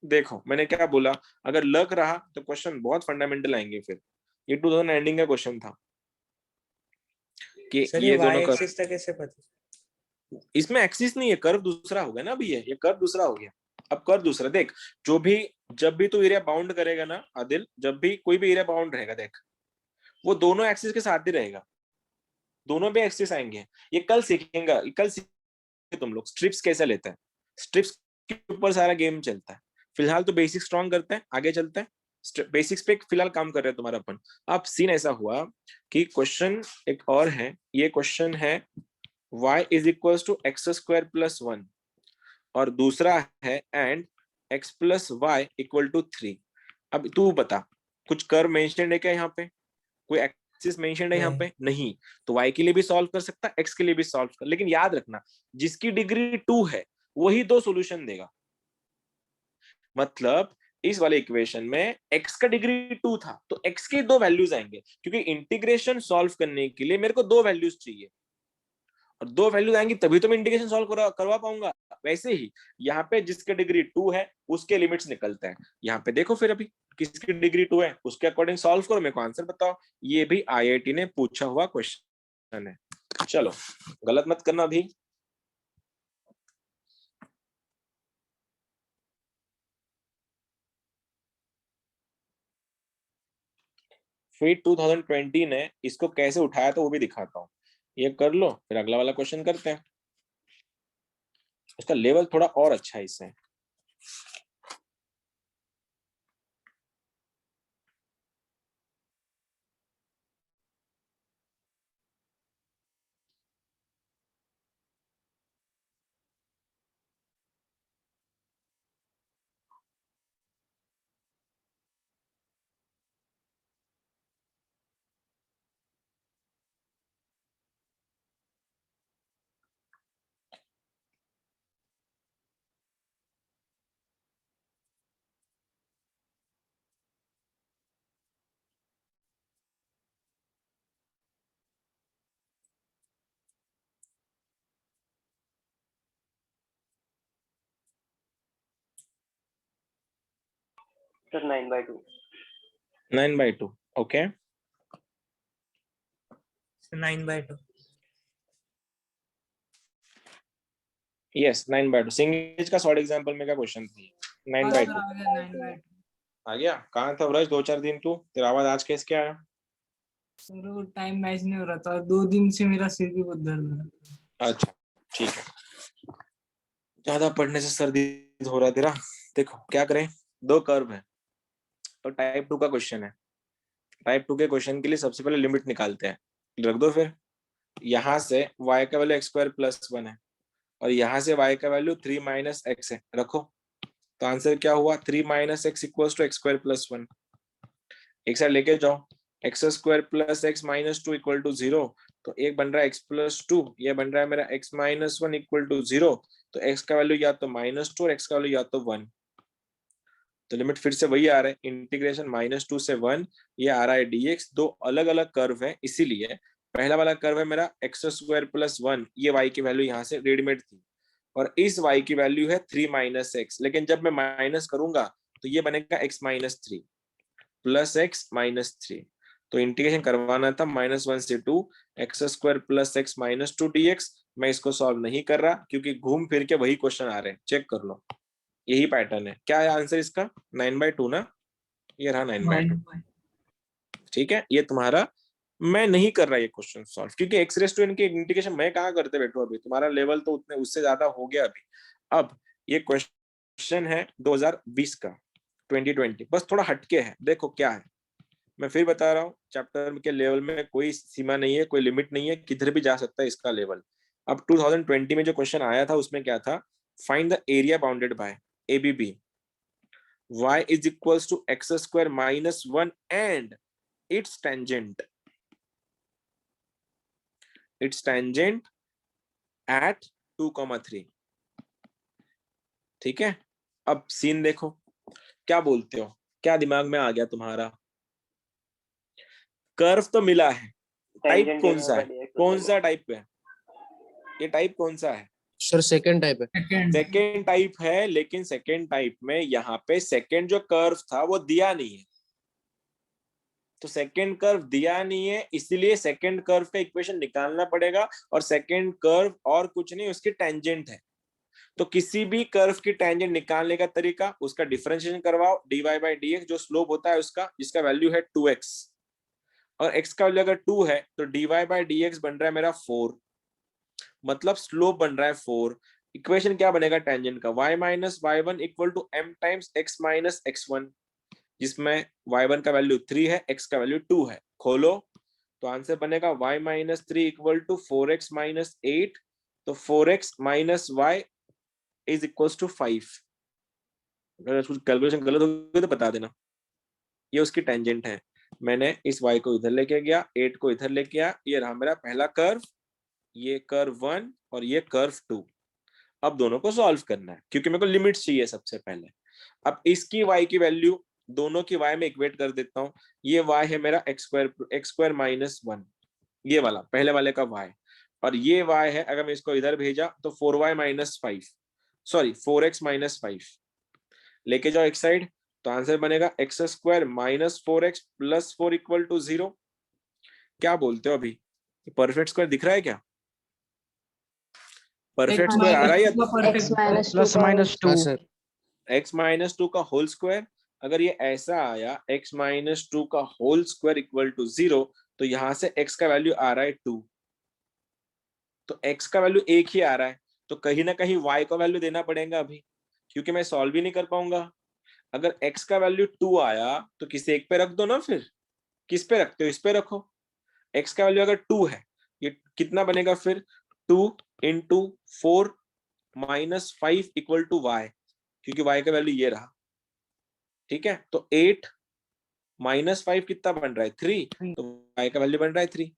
देखो मैंने क्या बोला, अगर लग रहा तो क्वेश्चन बहुत फंडामेंटल आएंगे। फिर ये 2019 का क्वेश्चन था कि सर ये दोनों y कर्व, एक्सिस का कैसे पता? इसमें एक्सिस नहीं है, कर्व दूसरा हो गया ना अभी, ये कर्व दूसरा हो गया। अब कर्व दूसरा देख, जो भी जब भी तू एरिया बाउंड करेगा ना आदिल, जब भी कोई भी एरिया बाउंड रहेगा देख, वो दोनों एक्सिस के साथ ही रहेगा, दोनों भी एक्सिस आएंगे। ये कल सीखेंगे, कल सीखेंगे तुम लोग स्ट्रिप्स कैसे लेते हैं, स्ट्रिप्स के ऊपर सारा गेम चलता है। फिलहाल तो बेसिक स्ट्रॉन्ग करते हैं, आगे चलते हैं। बेसिक्स पे फिलहाल काम कर रहे हैं तुम्हारा अपन। अब सीन ऐसा हुआ कि क्वेश्चन एक और है, ये क्वेश्चन है y is equal to x square plus 1, और दूसरा है and x plus y equal to 3। अब तू बता, कुछ कर्व मेंशन है क्या यहाँ पे, कोई एक्सिस मेंशन है यहाँ पे, नहीं। तो y के लिए भी सॉल्व कर सकता, x के लिए भी सॉल्व कर, लेकिन याद रखना जिसकी डिग्री 2 है वही दो सॉल्यूशन देगा। मतलब इस वाले इक्वेशन में x का डिग्री 2 था तो x के दो वैल्यूज आएंगे, क्योंकि इंटीग्रेशन सॉल्व करने के लिए मेरे को दो वैल्यूज चाहिए, और दो वैल्यूज आएंगी तभी तो मैं इंटीग्रेशन सॉल्व करवा पाऊंगा। वैसे ही यहाँ पे जिसके डिग्री 2 है उसके लिमिट्स निकलते हैं। यहाँ पे देखो फिर अभी किसकी डिग्री 2 है उसके अकॉर्डिंग सॉल्व करो, मेरे को आंसर बताओ। ये भी IIT ने पूछा हुआ क्वेश्चन है। चलो गलत मत करना अभी। फिर 2020 ने इसको कैसे उठाया तो वो भी दिखाता हूँ। ये कर लो, फिर अगला वाला क्वेश्चन करते हैं। उसका लेवल थोड़ा और अच्छा है इससे। सर 9/2। 9/2 ओके। 9/2 यस 9/2 सिंगल का शॉर्ट एग्जांपल में क्या क्वेश्चन थी, 9/2 आ गया। कहाँ था ब्रज 2-4 दिन तू, तेरा आवाज आज कैसे आया। सर वो टाइम मैच नहीं हो रहा था, 2 दिन से मेरा सिर भी बहुत दर्द हो रहा था। अच्छा ठीक है, ज्यादा पढ़ने से सर्दी हो रहा है तेरा। देखो क्या करें, दो कर्व है और टाइप 2 का क्वेश्चन है। टाइप 2 के क्वेश्चन के लिए सबसे पहले लिमिट निकालते हैं, रख दो। फिर यहाँ से y का वैल्यू x स्क्वायर प्लस 1 है और यहाँ से y का वैल्यू 3 माइनस एक्स है, रखो। तो आंसर क्या हुआ, 3 minus x equals to x square plus 1। एक साइड लेके जाओ, x square plus x minus 2 equal to 0। तो एक बन रहा है एक्स प्लस 2, ये बन रहा है मेरा एक्स माइनस 1 इक्वल टू 0। तो एक्स का वैल्यू या तो -2 और एक्स का वैल्यू या तो 1। तो लिमिट फिर से वही आ रहा है, इंटीग्रेशन -2 से 1, ये आ रहा है dx। दो अलग अलग कर्व है, इसीलिए पहला वाला कर्व है मेरा एक्स स्क्वायर प्लस 1, ये y की वैल्यू यहाँ से रेडीमेड थी, और इस y की वैल्यू है 3 माइनस एक्स। लेकिन जब मैं माइनस करूंगा तो ये बनेगा x minus 3 plus x minus 3। तो इंटीग्रेशन करवाना था -1 से 2 x square plus x minus 2 dx। मैं इसको सॉल्व नहीं कर रहा क्योंकि घूम फिर के वही क्वेश्चन आ रहे हैं, चेक कर लो, यही पैटर्न है। क्या है आंसर इसका, 9/2 ना, ये रहा 9/2। ठीक है, ये तुम्हारा, मैं नहीं कर रहा ये क्वेश्चन सॉल्व, क्योंकि एक्स रेस टू एन की इंटीग्रेशन मैं कहाँ करते बैठो, अभी तुम्हारा लेवल तो उतने उससे ज्यादा हो गया अभी। अब ये क्वेश्चन है 2020 का, 2020, बस थोड़ा हटके है, देखो क्या है। मैं फिर बता रहा हूँ, चैप्टर के लेवल में कोई सीमा नहीं है, कोई लिमिट नहीं है, किधर भी जा सकता है इसका लेवल। अब 2020 में जो क्वेश्चन आया था उसमें क्या था, find the area bounded bye ABB, y is equals to x square minus 1 and its tangent at 2,3। ठीक है, अब सीन देखो, क्या बोलते हो, क्या दिमाग में आ गया तुम्हारा। कर्व तो मिला है, टाइप कौन सा है, कौन सा टाइप है, ये टाइप कौन सा है सर सेकंड टाइप है। सेकेंड टाइप है, लेकिन सेकेंड टाइप में यहाँ पे सेकेंड जो कर्व था वो दिया नहीं है। तो सेकेंड कर्व दिया नहीं है, इसीलिए सेकेंड कर्व का इक्वेशन निकालना पड़ेगा, और सेकेंड कर्व और कुछ नहीं, उसकी टेंजेंट है। तो किसी भी कर्व की टेंजेंट निकालने का तरीका, उसका डिफरेंशिएशन करवाओ, dy बाई dx जो स्लोप होता है उसका, जिसका वैल्यू है 2x, और x का वैल्यू अगर 2 है तो dy बाई dx बन रहा है मेरा 4, मतलब स्लोप बन रहा है 4। इक्वेशन क्या बनेगा टेंजेंट का, y minus y1 equal to m times x minus x1, जिसमें y1 का वैल्यू 3 है, x का वैल्यू 2 है। खोलो तो आंसर बनेगा y minus 3 equal to 4x minus 8। तो 4x minus y is equal to 5। अगर कुछ कैलकुलेशन गलत हो गई तो बता देना। ये उसकी टेंजेंट है, मैंने इस y को इधर लेके गया, 8 को इधर लेके गया, ये रहा मेरा पहला कर्व, ये कर्व 1 और ये कर्व 2। अब दोनों को सॉल्व करना है, क्योंकि मेरे को लिमिट्स चाहिए सबसे पहले। अब इसकी y की वैल्यू दोनों की y में इक्वेट कर देता हूँ। ये y है मेरा x स्क्वायर माइनस 1, ये वाला पहले वाले का y, और ये y है, अगर मैं इसको इधर भेजा तो 4y minus 5, sorry 4x minus 5 लेके जाओ एक साइड, तो आंसर बनेगा x square minus 4x plus 4 equal to 0। क्या बोलते हो अभी, परफेक्ट स्क्वायर दिख रहा है क्या, परफेक्ट स्क्वायर आ रहा है या x minus plus minus 2 sir x minus 2 का होल स्क्वायर, अगर ये ऐसा आया x माइनस 2 का होल स्क्वायर इक्वल टू 0, तो यहां से x का वैल्यू आ रहा है 2, तो x का वैल्यू 1 ही आ रहा है, तो कहीं ना कहीं y का वैल्यू देना पड़ेगा अभी, क्योंकि मैं सॉल्व ही नहीं कर पाऊंगा। अगर x का वैल्यू 2 आया तो किसी एक पे रख दो ना, फिर किस पे रखते हो, इस पे रखो। x का वैल्यू अगर 2 है, ये कितना बनेगा फिर, 2 into 4 minus 5 equal to y, क्योंकि y का वैल्यू ये रहा। ठीक है, तो 8 माइनस 5 कितना बन रहा है, 3, तो y का वैल्यू बन रहा है 3।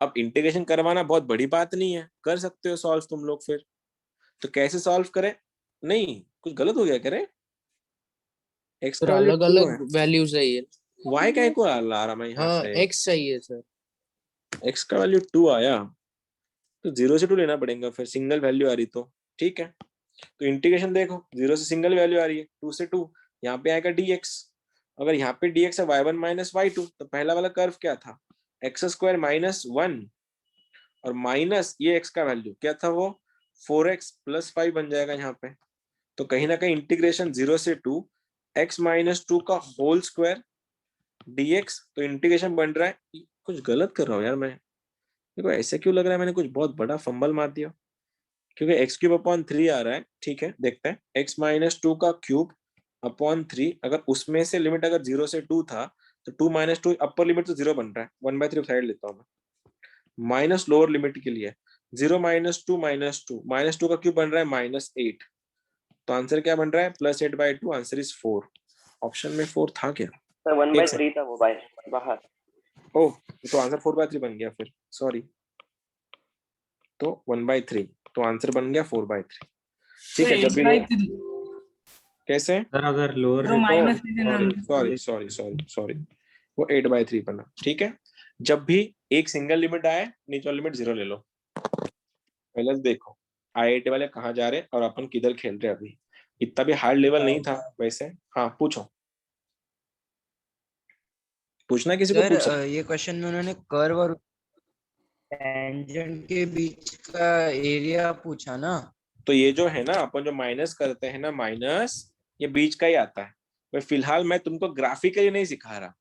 अब इंटीग्रेशन करवाना बहुत बड़ी बात नहीं है, कर सकते हो सॉल्व तुम लोग। फिर तो कैसे सॉल्व करें, नहीं कुछ गलत हो गया करें, x सर का वैल्यू अलग 2 अलग है, वैल्यूज है ये। y का को ला रहा मैं यहाँ हाँ से, x चाहिए सर। x का वैल्यू 2 आया तो 0 से 2 लेना पड़ेगा, फिर सिंगल वैल्यू आ रही तो ठीक है। तो इंटीग्रेशन देखो, 0 से सिंगल वैल्यू आ रही है, 2 से 2, यहाँ पे आएगा dx। अगर यहाँ पे dx है y1 माइनस y2, तो पहला वाला कर्व क्या था, x स्क्वायर माइनस 1, और माइनस ये x का वैल्यू क्या था, वो 4x प्लस 5 बन जाएगा यहाँ पे। तो कहीं ना कहीं इंटीग्रेशन 0 से 2 x माइनस 2 का होल स्क्वायर dx, तो इंटीग्रेशन बन रहा है, कुछ गलत कर रहा हूँ यार मैं, देखो ऐसे क्यों लग रहा है मैंने कुछ बहुत बड़ा फंबल मार दिया, क्योंकि x क्यूब अपॉन 3 आ रहा है। ठीक है, देखते हैं, x माइनस 2 का क्यूब अपॉन 3, अगर उसमें से लिमिट अगर 0 से 2 था, तो 2 माइनस 2 अपर लिमिट तो 0 बन रहा है, 1/3 साइड लेता हूँ मैं, माइनस लोअर लिमिट के लिए, 0 -2 -2 -2 का क्यूब बन रहा है -8, तो आंसर क्या बन रहा है +8/2, आंसर इज 4। ऑप्शन में 4 था क्या? सर 1/3 था वो बाहर। ओह, तो आंसर 4/3 बन गया फिर, सॉरी। तो 1/3, तो आंसर बन गया 4/3। ठीक है, जब भी 8/3 कैसे, सर अगर लोअर तो माइनस लीजिए, सॉरी, वो 8/3 बना। ठीक है, जब भी एक सिंगल लिमिट आए, नीचे वाली लिमिट 0 ले लो। पहले देखो IIT वाले कहाँ जा रहे हैं और अपन किधर खेल रहे हैं। अभी इतना भी हार्ड लेवल नहीं था वैसे। हाँ पूछो, पूछना किसी को पूछ सकते। ये क्वेश्चन में उन्होंने कर्व और टेंजेंट के बीच का एरिया पूछा ना। तो ये जो है ना, अपन जो माइनस करते हैं ना, माइनस ये बीच का ही आता है। मैं फिलहाल मैं तुमको ग्राफिकली नहीं सिखा रहा,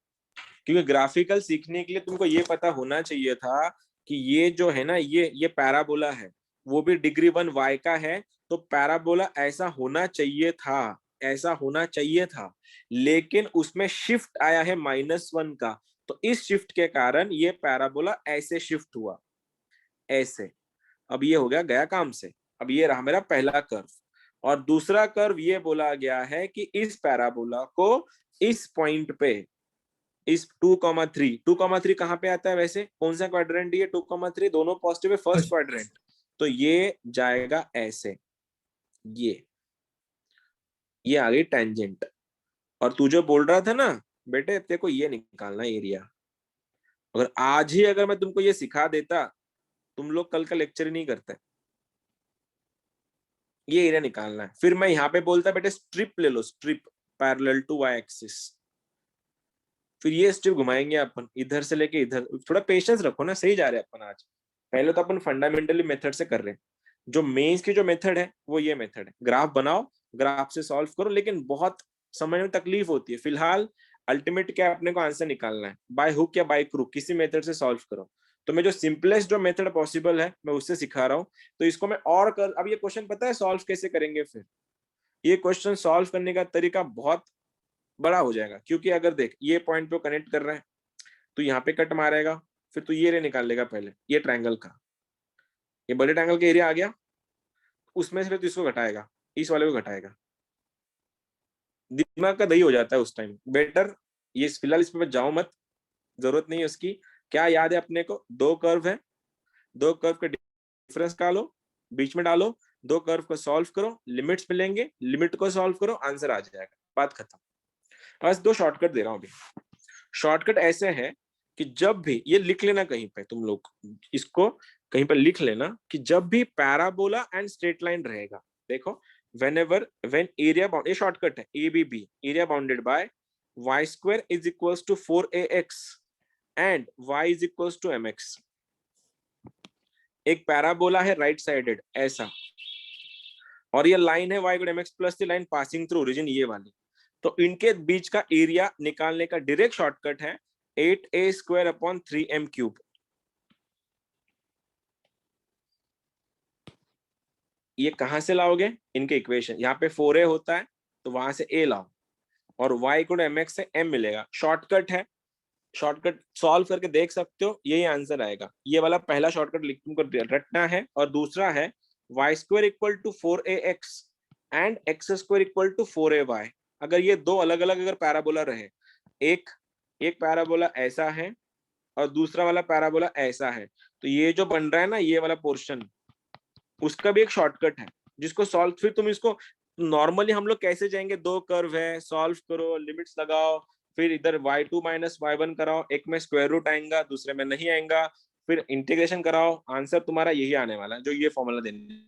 क्योंकि ग्राफिकल सीखने के लिए तुमको ये पता होना चाहिए था कि ये जो है ना, ये पैराबोला है, वो भी डिग्री 1 y का है, तो पैराबोला ऐसा होना चाहिए था, ऐसा होना चाहिए था। लेकिन उसमें शिफ्ट आया है -1 का, तो इस शिफ्ट के कारण ये पैराबोला ऐसे शिफ्ट हुआ, ऐसे। अब ये हो गया काम से। अब ये रहा मेरा पहला कर्व, और दूसरा कर्व ये बोला गया है कि इस पैराबोला को इस पॉइंट पे, इस 2,3 2,3 कहाँ पे आता है वैसे, कौन सा क्वाड्रेंट? ये 2,3 दोनों पॉजिटिव है, फर्स्ट क्वाड्रेंट, तो ये जाएगा ऐसे, ये आ गई टेंजेंट। और तू जो बोल रहा था ना बेटे, तेरे को ये निकालना एरिया, अगर आज ही अगर मैं तुमको ये सिखा देता, तुम लोग कल का लेक्चर ही नहीं करते। ये एरिया निकालना है, फिर मैं यहाँ पे बोलता बेटे स्ट्रिप ले लो, strip parallel to y axis, फिर ये स्ट्रिप घुमाएंगे अपन इधर से लेके इधर। थोड़ा पेशेंस रखो ना, सही जा रहे हैं अपन आज। पहले तो अपन फंडामेंटली मेथड से कर रहे हैं। जो मेंस की जो मेथड है वो ये मेथड है, ग्राफ बनाओ, ग्राफ से सॉल्व करो, लेकिन बहुत समझ में तकलीफ होती है। फिलहाल अल्टीमेट क्या अपने को आंसर निकालना है, बाय हुक या बाय क्रूक, किसी मेथड से सॉल्व करो। तो मैं जो सिंपलेस्ट जो मेथड पॉसिबल है मैं उससे सिखा रहा हूँ, तो इसको मैं और कर। अब ये क्वेश्चन पता है सॉल्व कैसे करेंगे? फिर ये क्वेश्चन सॉल्व करने का तरीका बहुत बड़ा हो जाएगा, क्योंकि अगर देख ये पॉइंट पे कनेक्ट कर रहा है, तो यहाँ पे कट मारेगा, फिर तो ये रे निकाल लेगा पहले, ये ट्रायंगल का, ये बड़े ट्रायंगल का एरिया आ गया, उसमें से फिर तो इसको घटाएगा, इस वाले को घटाएगा। दिमाग का दही हो जाता है उस टाइम। बेटर ये फिलहाल इस पे जाओ मत, जरूरत नहीं है उसकी। क्या याद है अपने को? 2 कर्व है, 2 कर्व का डिफरेंस निकालो, बीच में डालो, 2 कर्व को सॉल्व करो, लिमिट्स मिलेंगे, लिमिट को सॉल्व करो, आंसर आ जाएगा, बात खत्म। बस 2 शॉर्टकट दे रहा हूं अभी। शॉर्टकट ऐसे है कि जब भी ये लिख लेना कहीं पे, तुम लोग इसको कहीं पर लिख लेना कि जब भी पैराबोला एंड स्ट्रेट लाइन रहेगा, देखो when area bound, ये शॉर्टकट है ABB, area bounded by y² is equals to 4ax and y is equals to mx। एक पैराबोला है राइट साइडेड ऐसा, और ये लाइन है y mx plus the line passing through origin, ये वाली। तो इनके बीच का एरिया निकालने का डायरेक्ट शॉर्टकट है 8a² अपॉन 3m³। ये कहां से लाओगे? इनके इक्वेशन, यहाँ पे 4a होता है तो वहां से a लाओ, और y को mx से m मिलेगा। शॉर्टकट है, शॉर्टकट सॉल्व करके देख सकते हो, यही आंसर आएगा। ये वाला पहला शॉर्टकट लिख तुमको रटना है। और दूसरा है y² equal to 4ax and x² equal to 4ay। अगर ये दो अलग अलग अगर पैराबोला रहे, एक पैराबोला ऐसा है और दूसरा वाला पैराबोला ऐसा है, तो ये जो बन रहा है ना ये वाला पोर्शन, उसका भी एक शॉर्टकट है जिसको सॉल्व, फिर तुम इसको नॉर्मली हम लोग कैसे जाएंगे, 2 कर्व है, सॉल्व करो, लिमिट्स लगाओ, फिर इधर y2 माइनस y1 कराओ, एक में स्क्वायर रूट आएगा, दूसरे में नहीं आएगा, फिर इंटीग्रेशन कराओ, आंसर तुम्हारा यही आने वाला है जो ये फॉर्मूला देने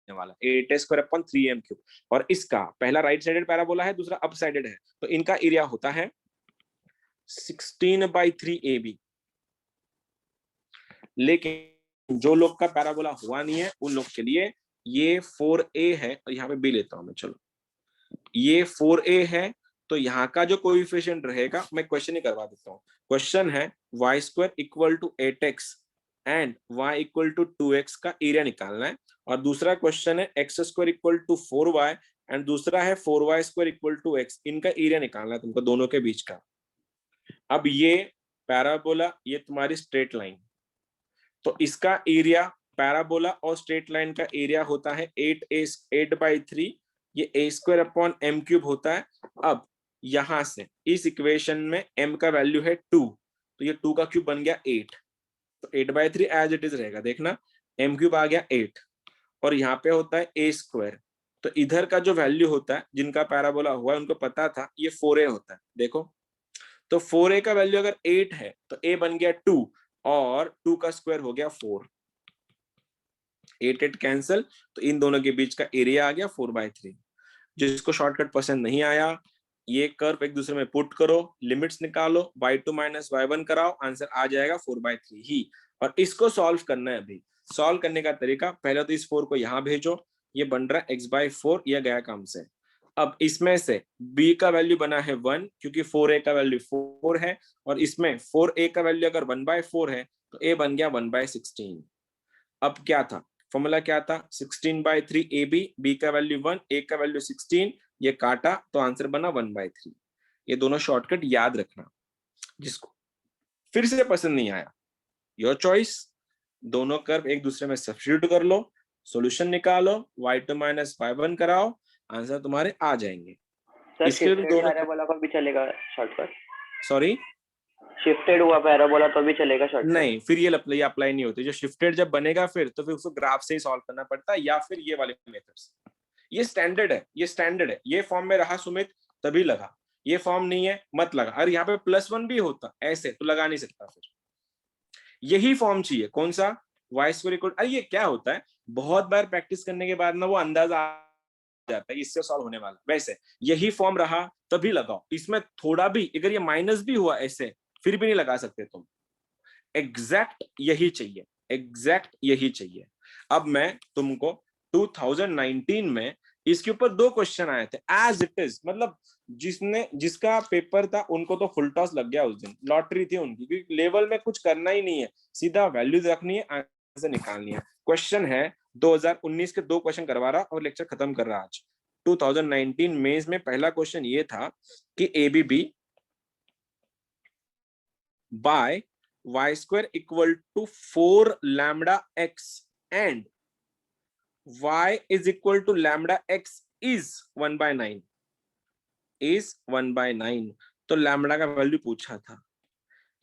वाला, 8a² अपॉन 3m³। और इसका पहला राइट साइडेड पैराबोला है, दूसरा अप साइडेड है, तो इनका एरिया होता है 16/3 AB। लेकिन जो लोग का पैराबोला हुआ नहीं है उन लोग के लिए ये 4a है, और यहाँ पे b लेता हूं मैं, चलो ये 4a है, तो यहाँ का जो कोएफिशिएंट रहेगा, मैं क्वेश्चन ही करवा देता हूँ। क्वेश्चन है y² equal to 8x and y equal to 2x का एरिया निकालना है, और दूसरा क्वेश्चन है x² equal to 4y and दूसरा है 4y² इक्वल टू x। इनका एरिया निकालना है तुमको दोनों के बीच का। अब ये पैराबोला, ये तुम्हारी स्ट्रेट लाइन, तो इसका एरिया पैराबोला और स्ट्रेट लाइन का एरिया होता है 8/3, ये a² अपॉन m³ होता है। अब यहां से इस इक्वेशन में m का वैल्यू है 2, तो ये 2 का क्यूब बन गया 8, तो 8/3 एज इट इज रहेगा। देखना m³ आ गया 8 और यहाँ पे होता है a², तो इधर का जो वैल्यू होता है जिनका पैराबोला हुआ है उनको पता था ये 4a होता है। देखो तो 4a का वैल्यू अगर 8 है तो a बन गया 2 और 2 का स्क्वायर हो गया 4, 8 कैंसल, तो इन दोनों के बीच का एरिया आ गया 4/3। जिसको शॉर्टकट पसंद नहीं आया, ये कर्व एक दूसरे में पुट करो, लिमिट्स निकालो, y2 माइनस y1 कराओ, आंसर आ जाएगा 4/3 ही। और इसको सॉल्व करना है। अभी सॉल्व करने का तरीका, पहले तो इस 4 को यहाँ भेजो, ये बन रहा है x/4, यह गया काम से। अब इसमें से b का वैल्यू बना है 1 क्योंकि 4a का वैल्यू 4 है, और इसमें 4a का वैल्यू अगर 1/4 है तो a बन गया 1/16। अब क्या था फॉर्मूला, क्या था 16/3 ab, b का वैल्यू 1, a का वैल्यू 16, ये काटा तो आंसर बना 1/3। ये दोनों शॉर्टकट याद रखना। जिसको फिर से पसंद नहीं आया, योर चॉइस, दोनों कर्व एक दूसरे में सब्स्टिट्यूट कर लो, सॉल्यूशन निकालो, y2 माइनस y1 कराओ, आंसर तुम्हारे आ जाएंगे। सर इसके लिए शिफ्टेड दोनों, पैराबोला को भी चलेगा शॉर्टकट? सॉरी शिफ्टेड हुआ पैराबोला तो भी चलेगा शॉर्टकट? नहीं, फिर ये अप्लाई नहीं होती। जो शिफ्टेड जब बनेगा फिर तो फिर उसको ग्राफ से ही सॉल्व करना पड़ता है, या फिर ये वाले मेथड से। ये स्टैंडर्ड है, ये स्टैंडर्ड है। ये फॉर्म में रहा सुमित तभी लगा, ये फॉर्म नहीं है मत लगा। अरे यहाँ पे +1 भी होता ऐसे तो लगा नहीं सकता। फिर यही फॉर्म चाहिए, कौन सा, y²। अरे ये क्या होता है, बहुत बार प्रैक्टिस करने के बाद ना वो अंदाजा आ जाता है इससे सॉल्व होने वाला। वैसे यही फॉर्म रहा तभी लगाओ, इसमें थोड़ा भी अगर ये माइनस भी हुआ ऐसे फिर भी नहीं लगा सकते तुम। एग्जैक्ट यही चाहिए, एग्जैक्ट यही चाहिए। अब मैं तुमको 2019 में इसके ऊपर 2 क्वेश्चन आए थे एज इट इज, मतलब जिसका पेपर था उनको तो फुल टॉस लग गया उस दिन, लॉटरी थी उनकी, क्योंकि लेवल में कुछ करना ही नहीं है, सीधा वैल्यूज रखनी है, आंसर निकालनी है। क्वेश्चन है 2019 के 2 क्वेश्चन करवा रहा और लेक्चर खत्म कर रहा आज। 2019 मेंस में पहला क्वेश्चन ये था कि ABB by y² equal to 4 lambda x and y is equal to lambda x is 1/9 is 1/9। तो लैम्बडा का वैल्यू पूछा था।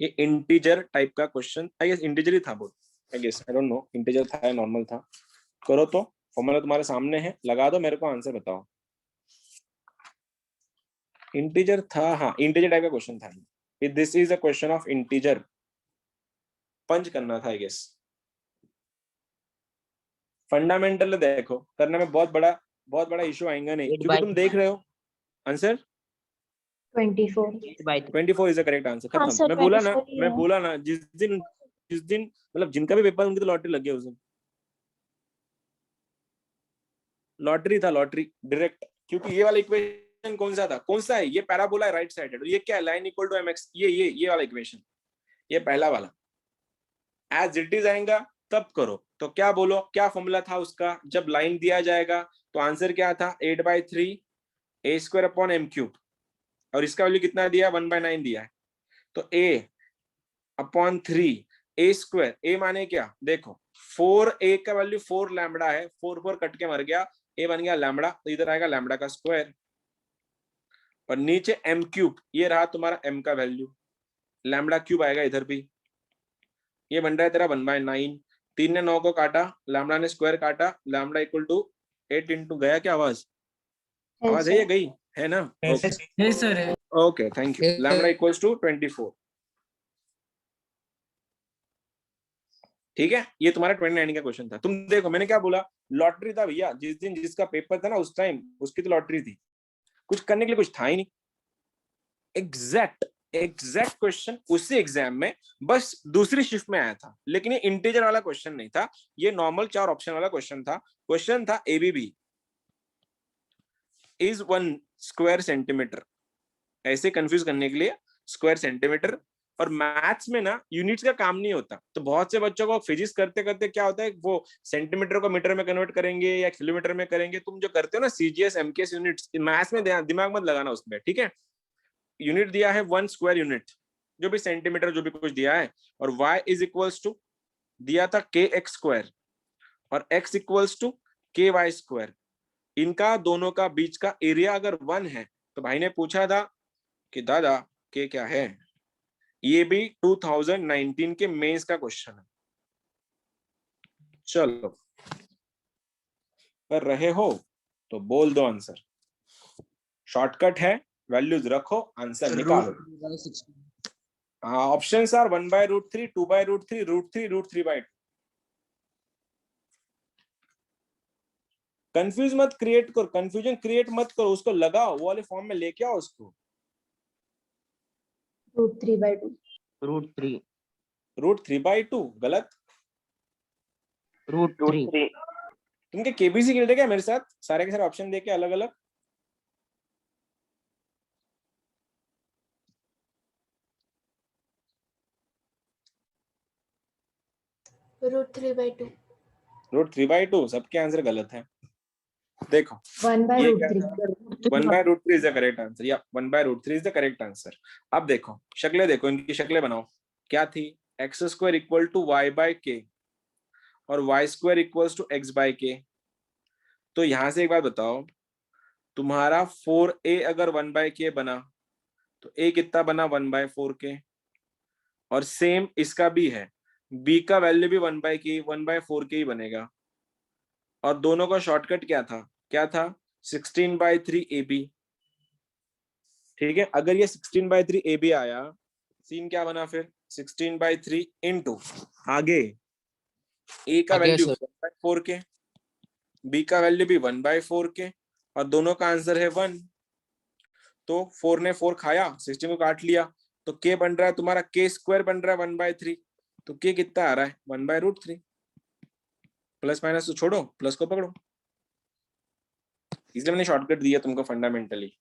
ये इंटीजर टाइप का क्वेश्चन, आई गेस इंटीजर ही था बोल, I guess, I don't know integer था या नॉर्मल था। करो तो, फॉर्मूला तुम्हारे सामने है, लगा दो, मेरे को आंसर बताओ। इंटीजर था, हाँ इंटीजर टाइप का क्वेश्चन था। This is a question of integer, punch करना था आई गेस। फंडामेंटल देखो करने में बहुत बड़ा इशू आएगा नहीं, क्योंकि तुम देख रहे हो। Answer 24 is the correct answer. हाँ, खत्म। sir, मैं 24 ही है। बोला ना जिस दिन मतलब जिनका भी पेपर उनकी तो लॉटरी लग गई उस दिन, लॉटरी था, लॉटरी डायरेक्ट। क्योंकि ये वाला इक्वेशन कौन सा है, ये पैराबोला है राइट साइडेड, ये क्या है, लाइन इक्वल टू mx, ये वाला इक्वेशन, ये पहला वाला एज इट इज आएगा तब करो। तो क्या बोलो, क्या फॉर्मूला था उसका, जब लाइन दिया जाएगा तो आंसर क्या था 8/3 a² अपॉन m³, और इसका वैल्यू कितना दिया 1/9 दिया है, तो a/3 a², a माने क्या, देखो 4a का वैल्यू 4 लैम्बडा है, 4 कट के मर गया, a बन गया लैम्बडा, तो इधर आएगा लैम्बडा का स्क्वायर, और नीचे m³, ये रहा तुम्हारा m का वैल्यू, लैम्बडा क्यूब आएगा इधर भी, ये बन रहा है तेरा 1/9। 3 ने 9 को काटा, लैम्बडा ने स्क्वायर काटा, लैम्बडा इक्वल टू 8 इंटू, गया क्या आवाज है, ये गई है ना? है सर है। Okay thank you. Lambda equals to 24। ठीक है, ये तुम्हारा 29 का क्वेश्चन था। तुम देखो मैंने क्या बोला, लॉटरी था भैया, जिस दिन जिसका पेपर था ना उस टाइम उसकी तो लॉटरी थी, कुछ करने के लिए कुछ था ही नहीं। एग्जैक्ट क्वेश्चन उसी एग्जाम में, बस दूसरी शिफ्ट में आया था, लेकिन ये इंटीजर वाला क्वेश्चन नहीं था, ये नॉर्मल 4 ऑप्शन वाला क्वेश्चन था। क्वेश्चन था ABB इज 1 स्क्वायर सेंटीमीटर, ऐसे कंफ्यूज करने के लिए स्क्वायर सेंटीमीटर। और मैथ्स में ना यूनिट्स का काम नहीं होता, तो बहुत से बच्चों को फिजिक्स करते करते क्या होता है, वो सेंटीमीटर को मीटर में कन्वर्ट करेंगे या किलोमीटर में करेंगे। तुम जो करते हो ना CGS MKS यूनिट्स, मैथ्स में दिमाग मत लगाना उसमें, ठीक है। यूनिट दिया है 1 स्क्वायर यूनिट, जो भी सेंटीमीटर जो भी कुछ दिया है, और y इज इक्वल्स टू दिया था kx स्क्वायर, और x इक्वल्स टू के वाई स्क्वायर, इनका दोनों का बीच का एरिया अगर 1 है तो भाई ने पूछा था कि दादा के क्या है। ये भी 2019 के मेंस का क्वेश्चन है। चलो कर रहे हो तो बोल दो आंसर, शॉर्टकट है, वैल्यूज रखो, आंसर निकालो। हाँ, ऑप्शंस आर 1/√3, 2/√3, √3, √3/2। कंफ्यूज मत क्रिएट करो, कंफ्यूजन क्रिएट मत करो, उसको लगाओ, वो वाले फॉर्म में लेके आओ उसको। √3/2। √3 √3/2 गलत। √3 3 तुम क्या केबीसी खेल रहे क्या मेरे साथ, सारे के सारे ऑप्शन देके अलग अलग? √3/2। √3/2 सबके आंसर गलत है। देखो 1/√3। 1/√3 इज द करेक्ट आंसर, या 1/√3 इज द करेक्ट आंसर। अब देखो शक्लें, देखो इनकी शक्लें बनाओ। क्या थी? x² इक्वल टू y/k और y² इक्वल्स टू x/k। तो यहां से एक बात बताओ, तुम्हारा 4a अगर 1/k बना तो a कितना बना? 1/4k। और सेम इसका भी है, b का वैल्यू भी 1/4k ही बनेगा। और दोनों का शॉर्टकट क्या था? क्या था? 16/3 ab। ठीक है, अगर ये 16/3 ab आया, सीन क्या बना फिर? 16/3 इंटू आगे a का आगे वैल्यू सर 1/4k, b का वैल्यू भी 1/4k, और दोनों का आंसर है 1। तो 4 ने 4 खाया, 16 को काट लिया, तो k बन रहा है तुम्हारा, k² बन रहा है 1/3। तो k कितना आ रहा है? 1/√3। प्लस माइनस तो छोड़ो, प्लस को पकड़ो। इसलिए मैंने शॉर्टकट दिया तुमको फंडामेंटली।